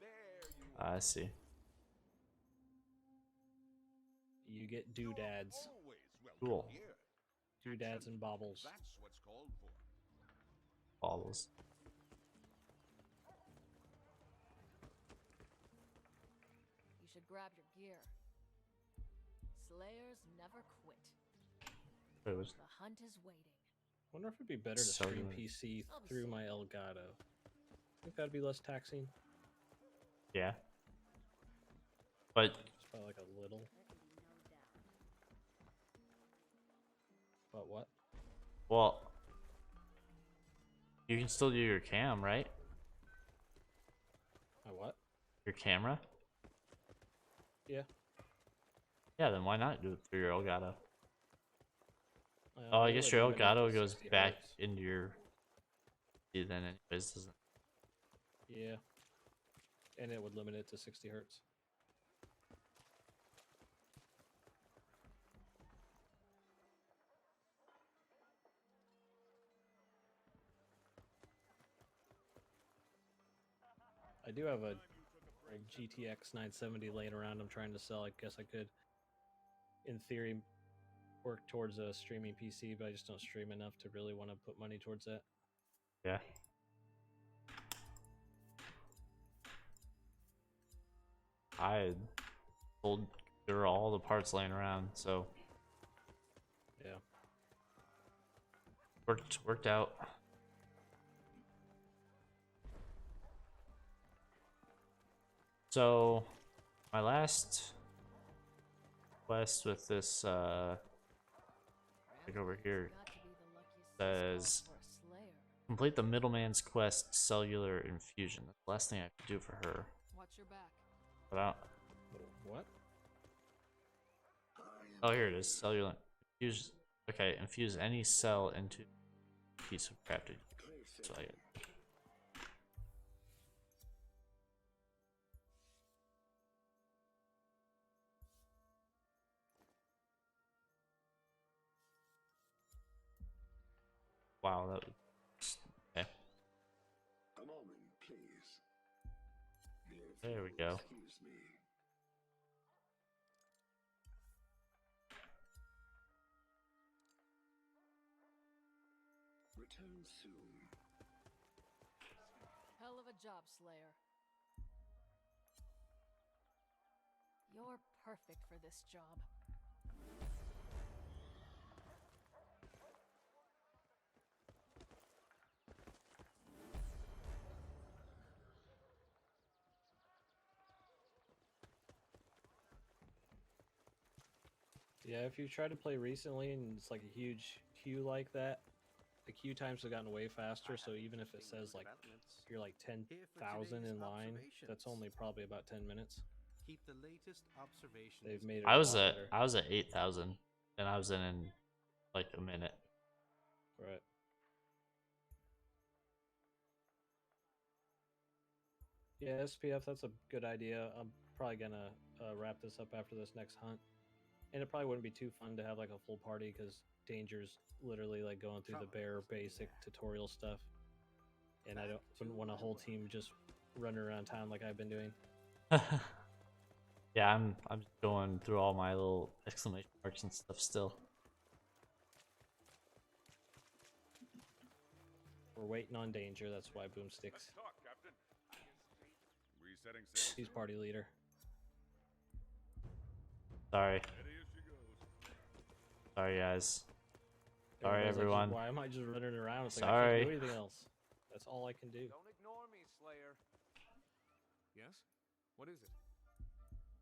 There you I see. you get doodads. Always welcome Cool. here. Doodads and baubles. That's what's called for. Baubles. You should grab your gear. Slayers never quit. Wait, was The hunt is waiting. Wonder if it'd be better to stream Cellular. PC I'll be through safe. my Elgato. Think that'd be less taxing? yeah. But Just by like a little. But what? well, you can still do your cam, right? My what? Your camera. Yeah. Yeah, then why not do it through your Elgato? Well, Oh, I it guess would your limit it to Elgato goes 60 back hertz. into your. Yeah, then, anyways, doesn't. Yeah. And it would limit it to 60 hertz. I do have a old GTX 970 laying around I'm trying to sell. I guess I could, in theory, work towards a streaming PC, but I just don't stream enough to really want to put money towards that. Yeah. I told there were all the parts laying around, so Yeah. worked out. So my last quest with this like over here Got to be the luckiest says spot for a slayer. complete the middleman's quest cellular infusion. That's the last thing I have to do for her. Watch your back. But I don't, What? oh, here it is. Cellular infuse. Okay, infuse any cell into a piece of crafted. So I get. Wow, that was okay. A moment, please. If There you we go. Excuse me. Return soon. Hell of a job, Slayer. You're perfect for this job. Yeah, if you try to play recently and it's like a huge queue like that, the queue times have gotten way faster. So even if it says like you're like 10,000 in line, that's only probably about 10 minutes. Keep the latest observations. They've made it. I a was lot at better. 8,000, and I was in like a minute. Right. Yeah, SPF, that's a good idea. I'm probably gonna wrap this up after this next hunt. And it probably wouldn't be too fun to have like a full party because Danger's literally like going through the bare basic tutorial stuff. And I wouldn't want a whole team just running around town like I've been doing. Yeah, I'm going through all my little exclamation marks and stuff still. We're waiting on Danger, that's why Boomstick's. Let's talk, Captain. Resetting sails. He's party leader. Sorry, Steady as she goes. sorry guys. Sorry Everybody's like, everyone. why am I just running around? It's like I Sorry. can't do anything else. That's all I can do. Don't ignore me, Slayer. Yes? What is it?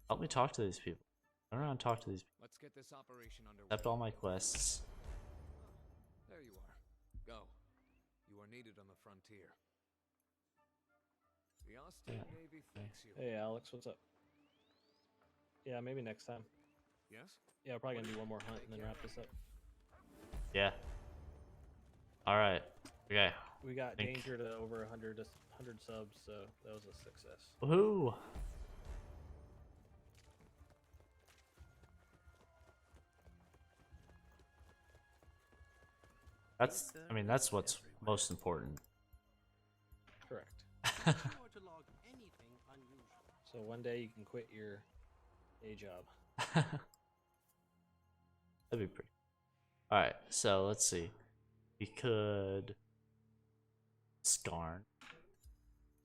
Help me talk to these people. Turn around and talk to these people. Let's get this operation underway. Accept all my quests. There you are. Go. You are needed on the frontier. The Austin Navy thanks you. Hey Alex, what's up? Yeah, maybe next time. Yes? Yeah, we're probably gonna do one more hunt and then wrap this up. Yeah. Alright. Okay. We got Think- Danger to over 100 subs, so that was a success. Woohoo! I mean, that's what's most important. Correct. Sure to log anything unusual. So one day you can quit your day job. That'd be pretty. All right, so let's see. We could Skarn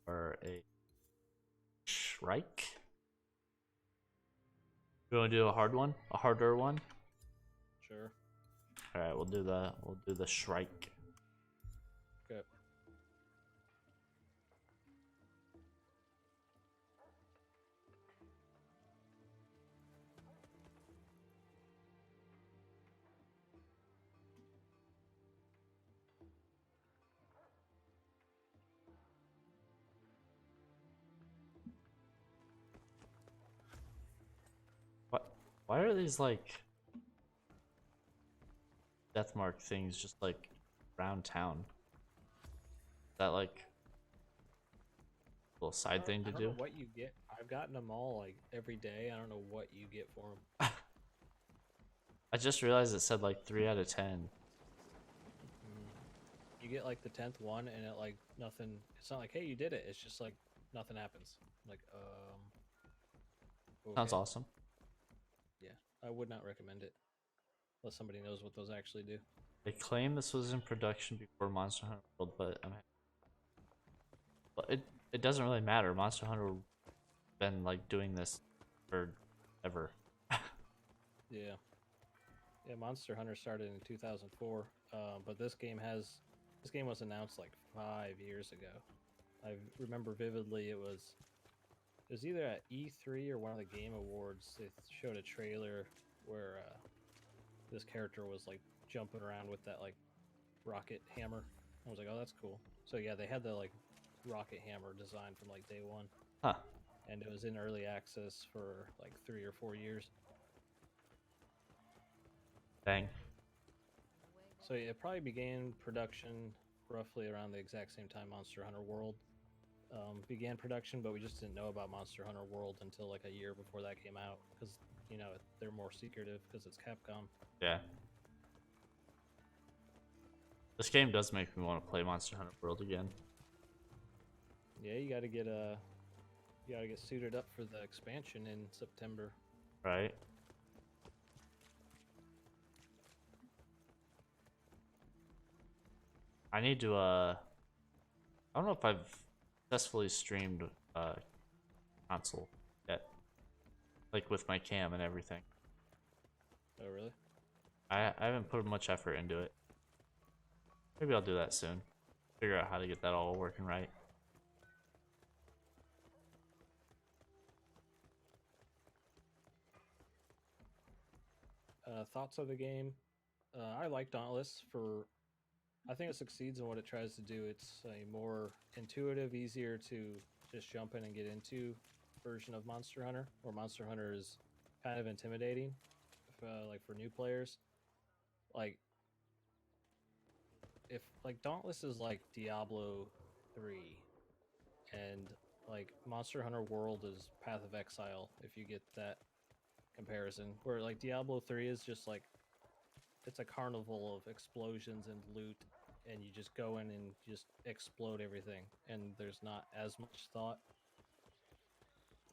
or a Shrike. You want to do a hard one? A harder one? Sure. All right, we'll do the Shrike. Okay. What? Why are these like death mark things just like around town? Is that like a little side thing to I don't do? know what you get. I've gotten them all like every day. I don't know what you get for them. I just realized it said like 3 out of 10. You get like the 10th one, and it like nothing. It's not like, hey, you did it. It's just like nothing happens. I'm like, Sounds okay. awesome. Yeah, I would not recommend it unless somebody knows what those actually do. They claim this was in production before Monster Hunter World, but it doesn't really matter. Monster Hunter been like doing this for ever. Yeah. Yeah, Monster Hunter started in 2004, but this game was announced like 5 years ago. I remember vividly it was either at E3 or one of the Game Awards. They showed a trailer where this character was like jumping around with that like rocket hammer. I was like, oh, that's cool. So yeah, they had the like rocket hammer design from like day one, Huh. and it was in early access for like 3 or 4 years. Dang. So yeah, it probably began production roughly around the exact same time Monster Hunter World began production, but we just didn't know about Monster Hunter World until like a year before that came out because they're more secretive because it's Capcom. Yeah. This game does make me want to play Monster Hunter World again. Yeah, you got to get suited up for the expansion in September. Right. I need to I don't know if I've successfully streamed console yet. Like with my cam and everything. Oh, really? I haven't put much effort into it. Maybe I'll do that soon. Figure out how to get that all working right. Thoughts of the game? I like Dauntless for. I think it succeeds in what it tries to do. It's a more intuitive, easier to just jump in and get into version of Monster Hunter, where Monster Hunter is kind of intimidating, like for new players. Like, if like Dauntless is like Diablo 3, and like Monster Hunter World is Path of Exile, if you get that comparison, where like Diablo 3 is just like it's a carnival of explosions and loot, and you just go in and just explode everything, and there's not as much thought.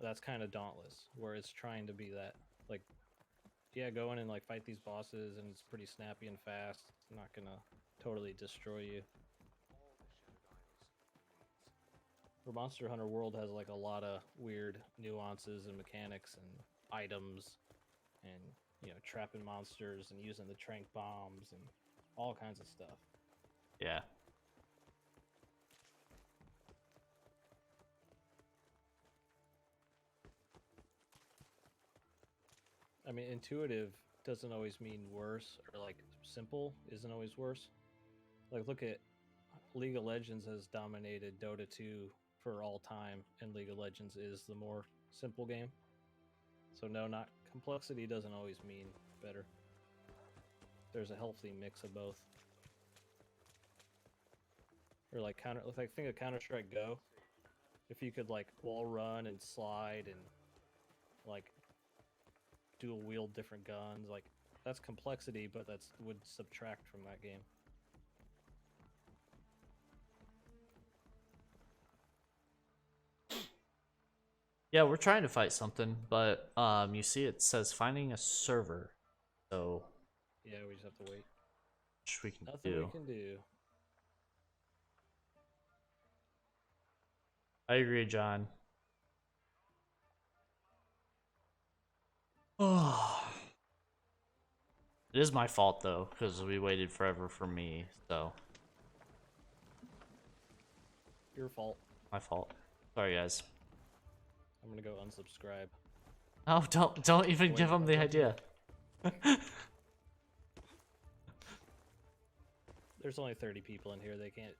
That's kind of Dauntless, where it's trying to be that. Like, yeah, go in and like fight these bosses, and it's pretty snappy and fast. It's not gonna totally destroy you. Where Monster Hunter World has like a lot of weird nuances and mechanics and items, and trapping monsters and using the trank bombs and all kinds of stuff. Yeah. I mean, intuitive doesn't always mean worse, or like simple isn't always worse. Like, look at League of Legends has dominated Dota 2 for all time, and League of Legends is the more simple game. So no, not complexity doesn't always mean better. There's a healthy mix of both. Or like think of Counter-Strike Go. If you could like wall run and slide and like dual wield different guns, like that's complexity, but would subtract from that game. Yeah, we're trying to fight something, but you see it says finding a server. So Yeah, we just have to wait. Which we can Nothing do. we can do. I agree, John. Oh. It is my fault though, because we waited forever for me, so Your fault. my fault. Sorry guys. I'm gonna go unsubscribe. Oh, don't even Wait, give them the don't do idea. There's only 30 people in here. They can't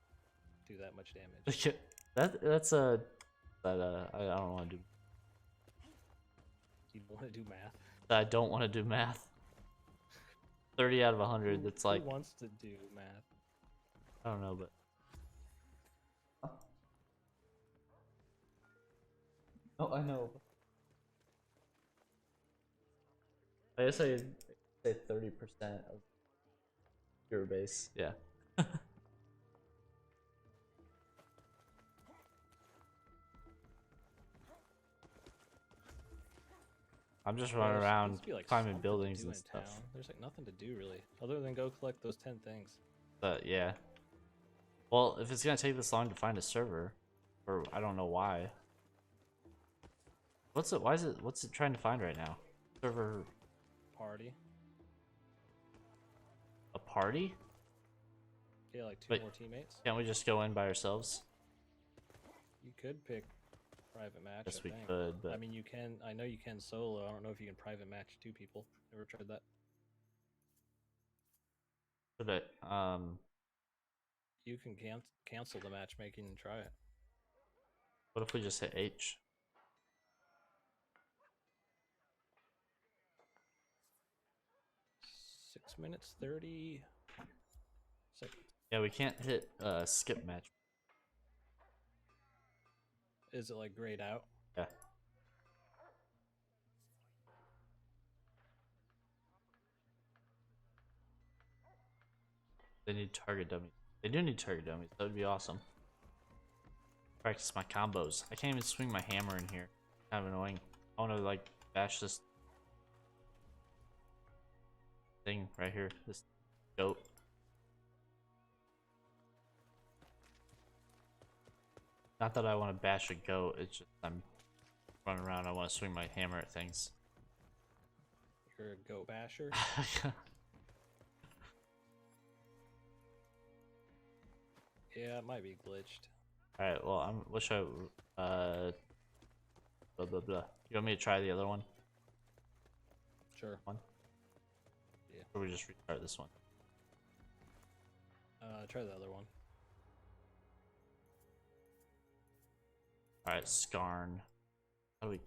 do that much damage. That's a I don't want to do. You want to do math? I don't want to do math. 30 out of 100. That's like Who wants to do math? I don't know, but oh, I know. I guess I say 30% of your base. Yeah. I'm just running There around needs to be, like, climbing something to buildings do and in stuff. town. There's like nothing to do really, other than go collect those 10 things. But yeah. Well, if it's gonna take this long to find a server, or I don't know why. What's it? Why is it? What's it trying to find right now? Server. Party. A party? Yeah, like 2 Wait. more teammates. Can't we just go in by ourselves? You could pick private match. Yes, I we think. could, but I mean, you can. I know you can solo. I don't know if you can private match 2 people. Never tried that. could it? You can cancel the matchmaking and try it. What if we just hit H? Six minutes 30 seconds. Yeah, we can't hit skip match. Is it like grayed out? Yeah. They need target dummies. They do need target dummies. That would be awesome. Practice my combos. I can't even swing my hammer in here. Kind of annoying. I want to like bash this thing right here. This goat. Not that I want to bash a goat. It's just I'm running around. I want to swing my hammer at things. You're a goat basher. Yeah, it might be glitched. Alright, well, what should I, blah, blah, blah. You want me to try the other one? Sure. One? Yeah. Or we just restart this one? Try the other one. Alright, Skarn. How do we...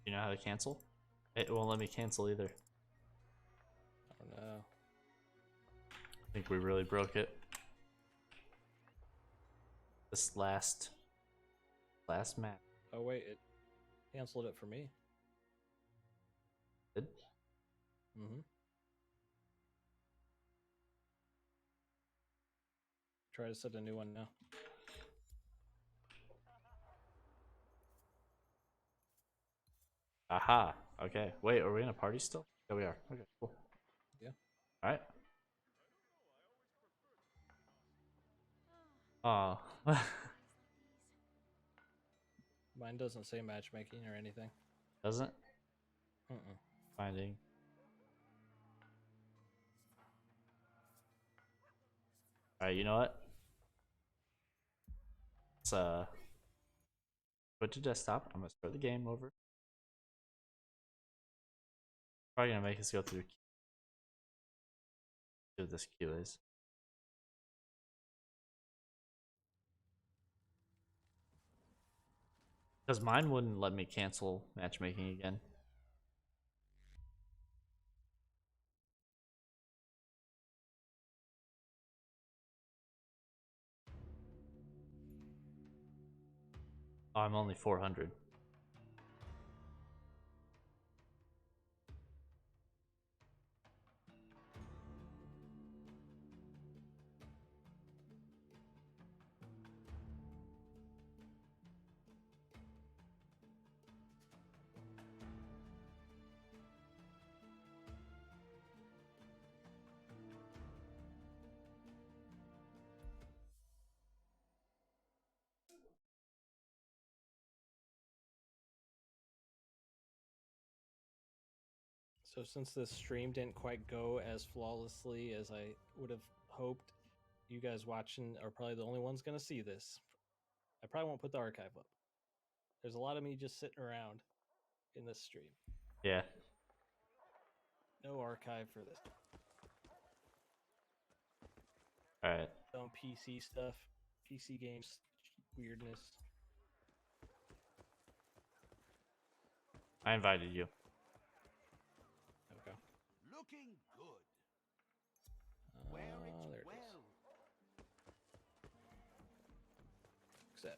You know how to cancel? It won't let me cancel either. I don't know. I think we really broke it. This last match. Oh wait, it canceled it for me. Did? Mm-hmm. Try to set a new one now. Aha. Okay. Wait, are we in a party still? Yeah, we are. Okay, cool. Yeah. Alright. Oh. Mine doesn't say matchmaking or anything. Doesn't? Mm-mm. Finding. Alright, you know what? Let's go to desktop. I'm gonna start the game over. Probably gonna make us go through. See what this queue is. Because mine wouldn't let me cancel matchmaking again. Oh, I'm only 400. So since this stream didn't quite go as flawlessly as I would have hoped, you guys watching are probably the only ones going to see this. I probably won't put the archive up. There's a lot of me just sitting around in this stream. Yeah. No archive for this. All right. Some PC stuff, PC games, weirdness. I invited you. Okay. Looking good. There it is. well. Accept.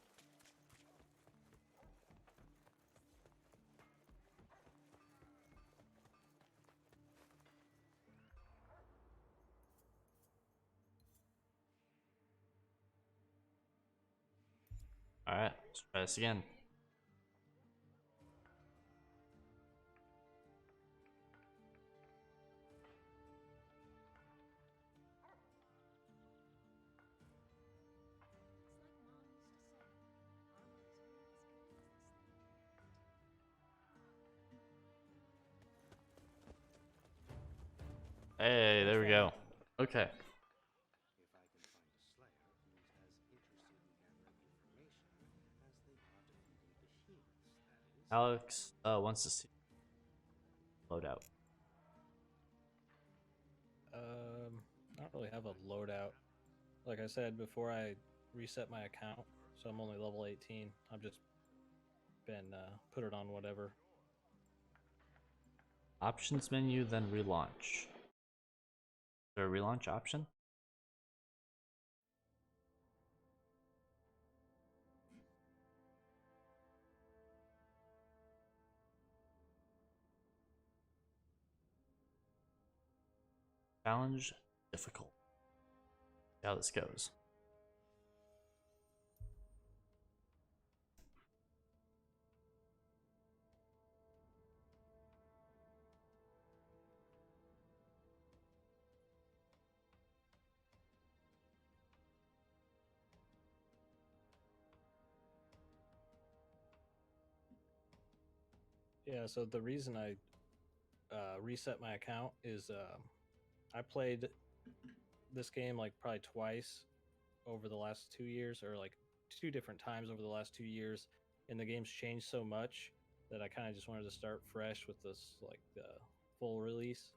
All right. Let's try this again. Hey, there we go. Okay. If I can find a Slayer who is as interested in gathering information as they are defeating behemoths, that is. Alex wants to see loadout. I don't really have a loadout. Like I said before, I reset my account, so I'm only level 18. I've just been put it on whatever. Options menu, then relaunch. Is there a relaunch option? Challenge difficult. See how this goes. Yeah, so the reason I reset my account is I played this game like probably twice over the last 2 years, or like 2 different times over the last 2 years, and the game's changed so much that I kind of just wanted to start fresh with this like full release.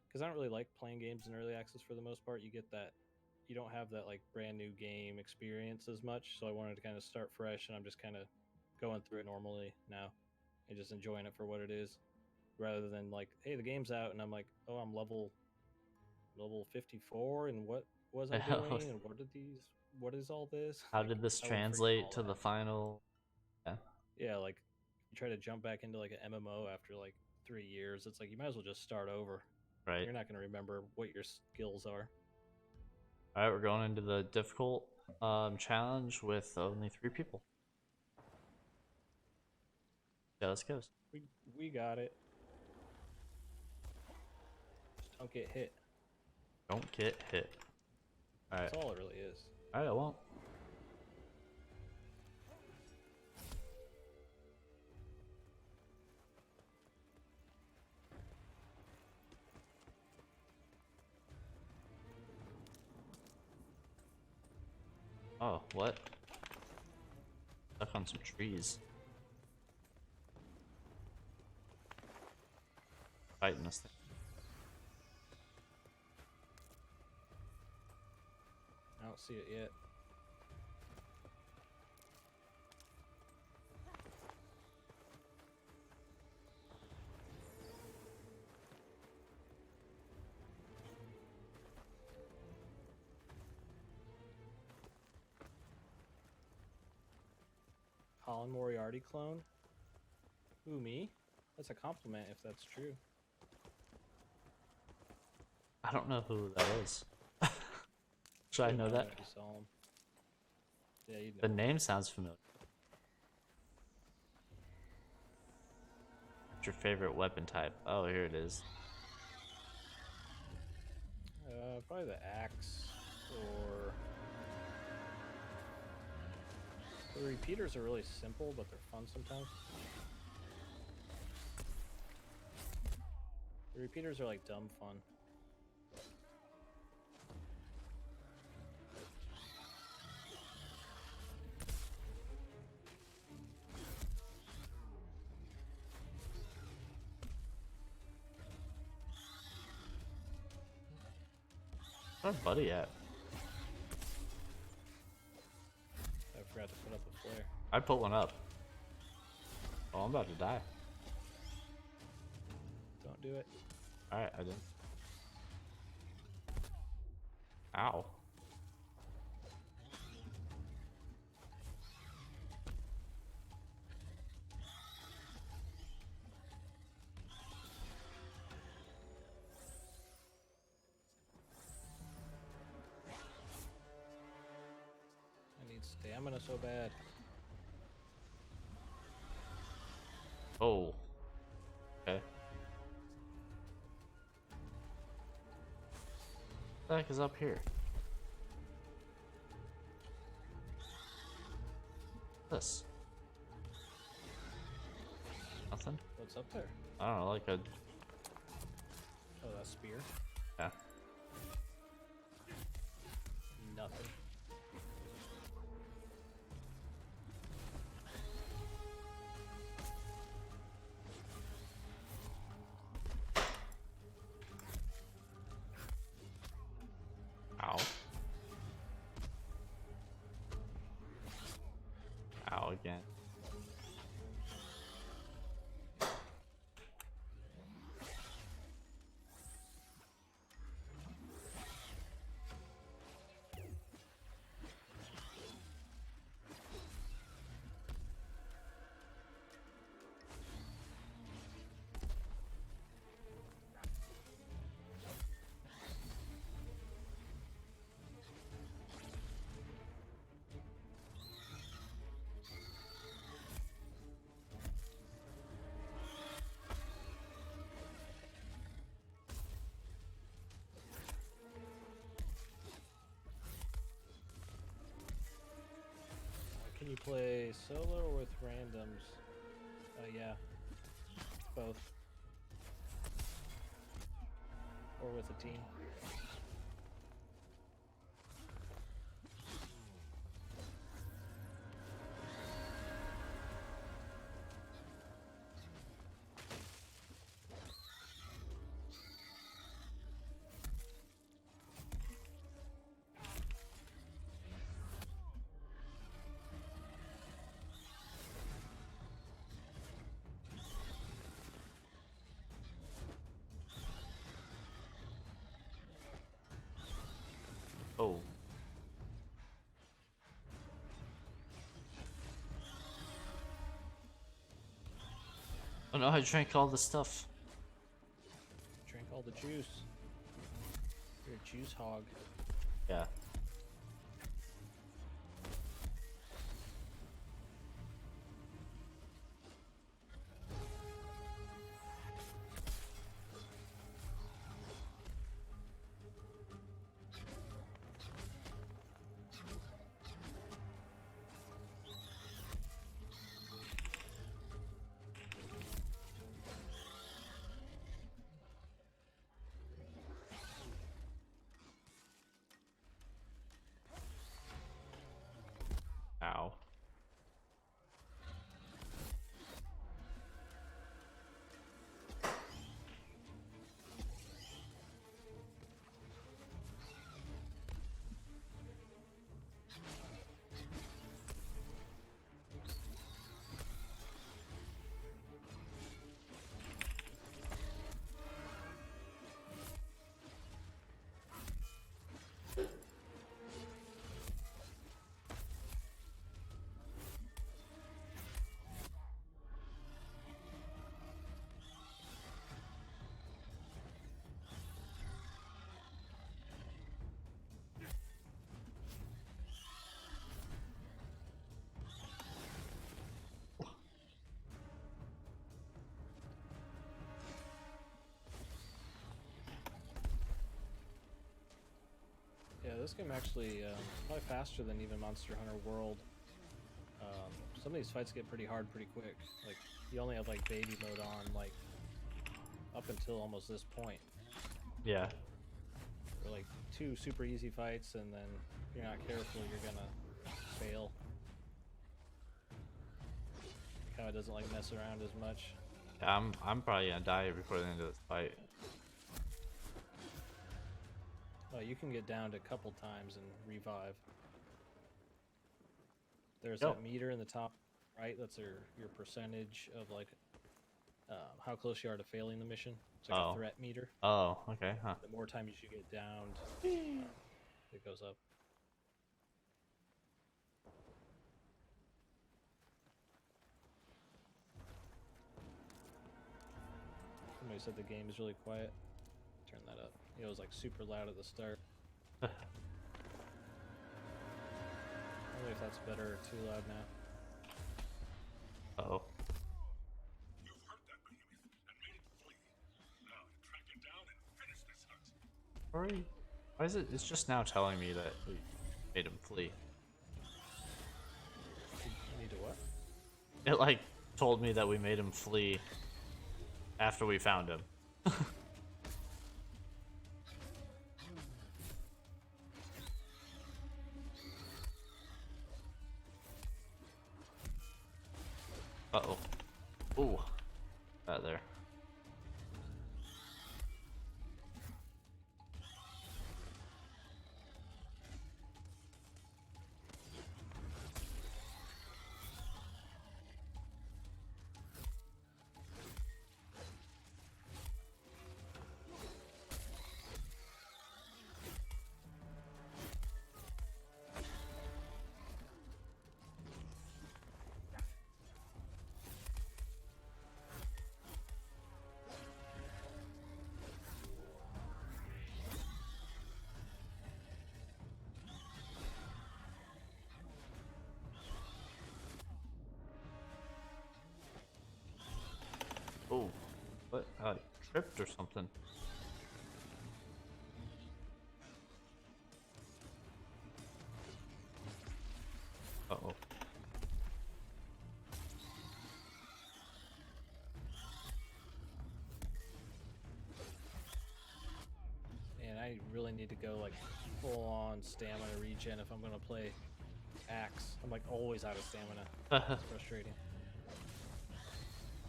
Because I don't really like playing games in early access for the most part. You get that, you don't have that like brand new game experience as much. So I wanted to kind of start fresh, and I'm just kind of going through it normally now and just enjoying it for what it is, rather than like, hey, the game's out, and I'm like, oh, I'm level 54, and what was I doing, and what is all this? How Like, did this I would forget translate all to the that. final? Yeah. Yeah, like you try to jump back into like an MMO after like 3 years. It's like you might as well just start over. Right. You're not going to remember what your skills are. All right, we're going into the difficult challenge with only 3 people. Yeah, let's go. We got it. Just don't get hit. Don't get hit. All right. That's all it really is. All right, I won't. Oh, what? Stuck on some trees. Fighting this thing. I don't see it yet. Colin Moriarty clone? Who, me? That's a compliment if that's true. I don't know who that is. Should I know that? If you saw him. Yeah, you know. The name sounds familiar. What's your favorite weapon type? Oh, here it is. Probably the axe, or the repeaters are really simple, but they're fun sometimes. The repeaters are like dumb fun. Where's Buddy at? I forgot to put up a flare. I put one up. Oh, I'm about to die. Don't do it. Alright, I didn't. Ow. I need stamina so bad. Oh. Okay. What the heck is up here? This. Nothing? What's up there? I don't know, like a. Oh, that spear? Yeah. Nothing. Ow. Ow again. Can you play solo or with randoms? Yeah. Both. Or with a team. Oh. Oh no, I drank all the stuff. Drink all the juice. You're a juice hog. Yeah. Ow. Yeah, this game actually probably faster than even Monster Hunter World. Some of these fights get pretty hard pretty quick. Like, you only have like baby mode on like up until almost this point. Yeah. They're like 2 super easy fights, and then if you're not careful, you're gonna fail. How it doesn't like mess around as much. Yeah, I'm probably gonna die before the end of this fight. Oh, you can get downed a couple times and revive. There's Yep. that meter in the top right. That's your percentage of like how close you are to failing the mission. It's like Oh. a threat meter. Oh, okay, huh. The more times you get downed, it goes up. Somebody said the game is really quiet. Turn that up. It was like super loud at the start. I don't know if that's better or too loud now. Uh-oh. You've hurt that behemoth and made it flee. Now track it down and finish this hunt. Sorry. Why is it? It's just now telling me that we made him flee. You need to what? It like told me that we made him flee after we found him. Uh-oh. Ooh. Right there. Oh, what? I tripped or something. Uh-oh. And I really need to go like full on stamina regen if I'm gonna play Axe. I'm like always out of stamina. It's frustrating.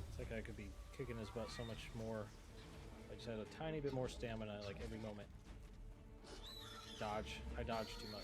It's like I could be kicking his butt so much more. I just had a tiny bit more stamina like every moment. Dodge. I dodge too much.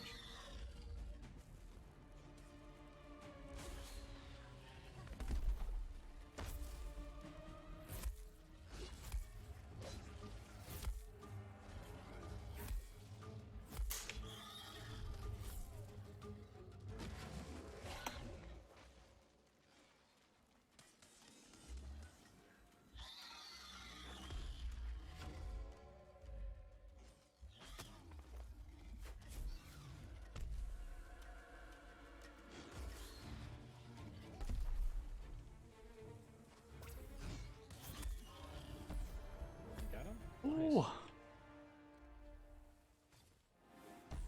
Got him? Ooh. Nice.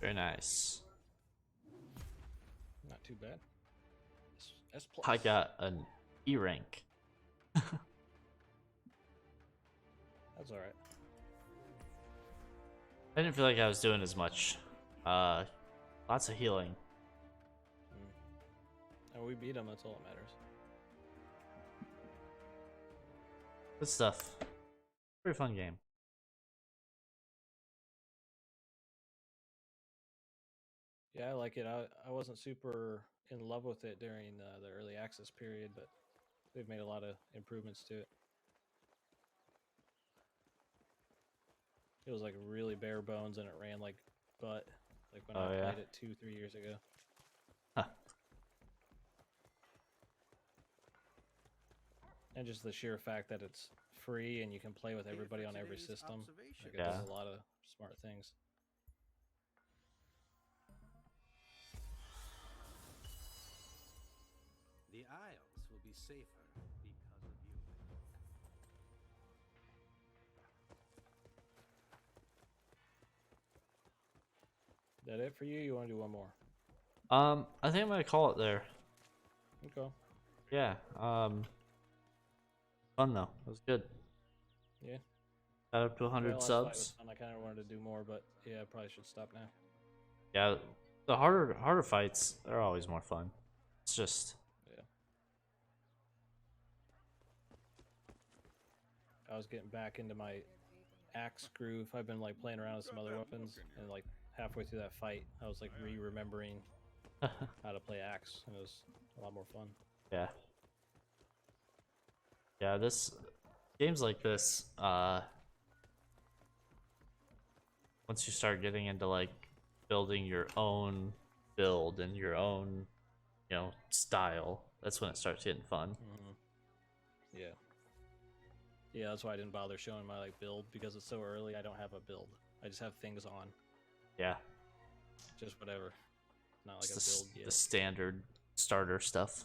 Very nice. Not too bad. S plus. I got an E rank. That's alright. I didn't feel like I was doing as much. Lots of healing. And we beat him, that's all that matters. Good stuff. Pretty fun game. Yeah, I like it. I wasn't super in love with it during the early access period, but they've made a lot of improvements to it. It was like really bare bones and it ran like butt, like when I played it 2-3 years ago. Huh. And just the sheer fact that it's free and you can play with everybody on every system. Like it does a lot of smart things. The Isles will be safer because of you. That it for you? You want to do one more? I think I'm gonna call it there. Okay. Yeah. Fun though. It was good. Yeah. Got up to 100 last fight was subs. fun. I kind of wanted to do more, but yeah, I probably should stop now. Yeah, the harder fights are always more fun. It's just Yeah. I was getting back into my axe groove. I've been like playing around with some other weapons, and like halfway through that fight, I was like remembering how to play axe, and it was a lot more fun. yeah. Yeah, this games like this, once you start getting into like building your own build and your own, style, that's when it starts getting fun. Yeah. Yeah, that's why I didn't bother showing my like build, because it's so early. I don't have a build. I just have things on. Yeah. Just whatever. Not like Just a build yet. the standard starter stuff.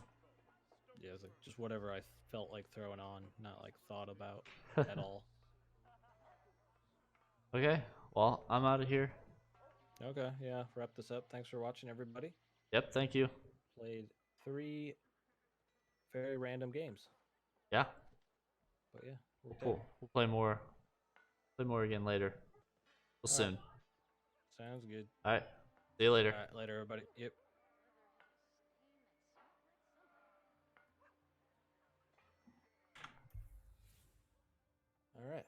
Yeah, it's like just whatever I felt like throwing on, not like thought about at all. Okay, well, I'm out of here. Okay, yeah, wrap this up. Thanks for watching, everybody. Yep, thank you. Played 3 very random games. Yeah. But yeah, worked Cool. out. We'll play more. Play more again later. Well, soon. Sounds good. All right. See you later. All right, later, everybody. Yep. All right.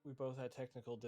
We both had technical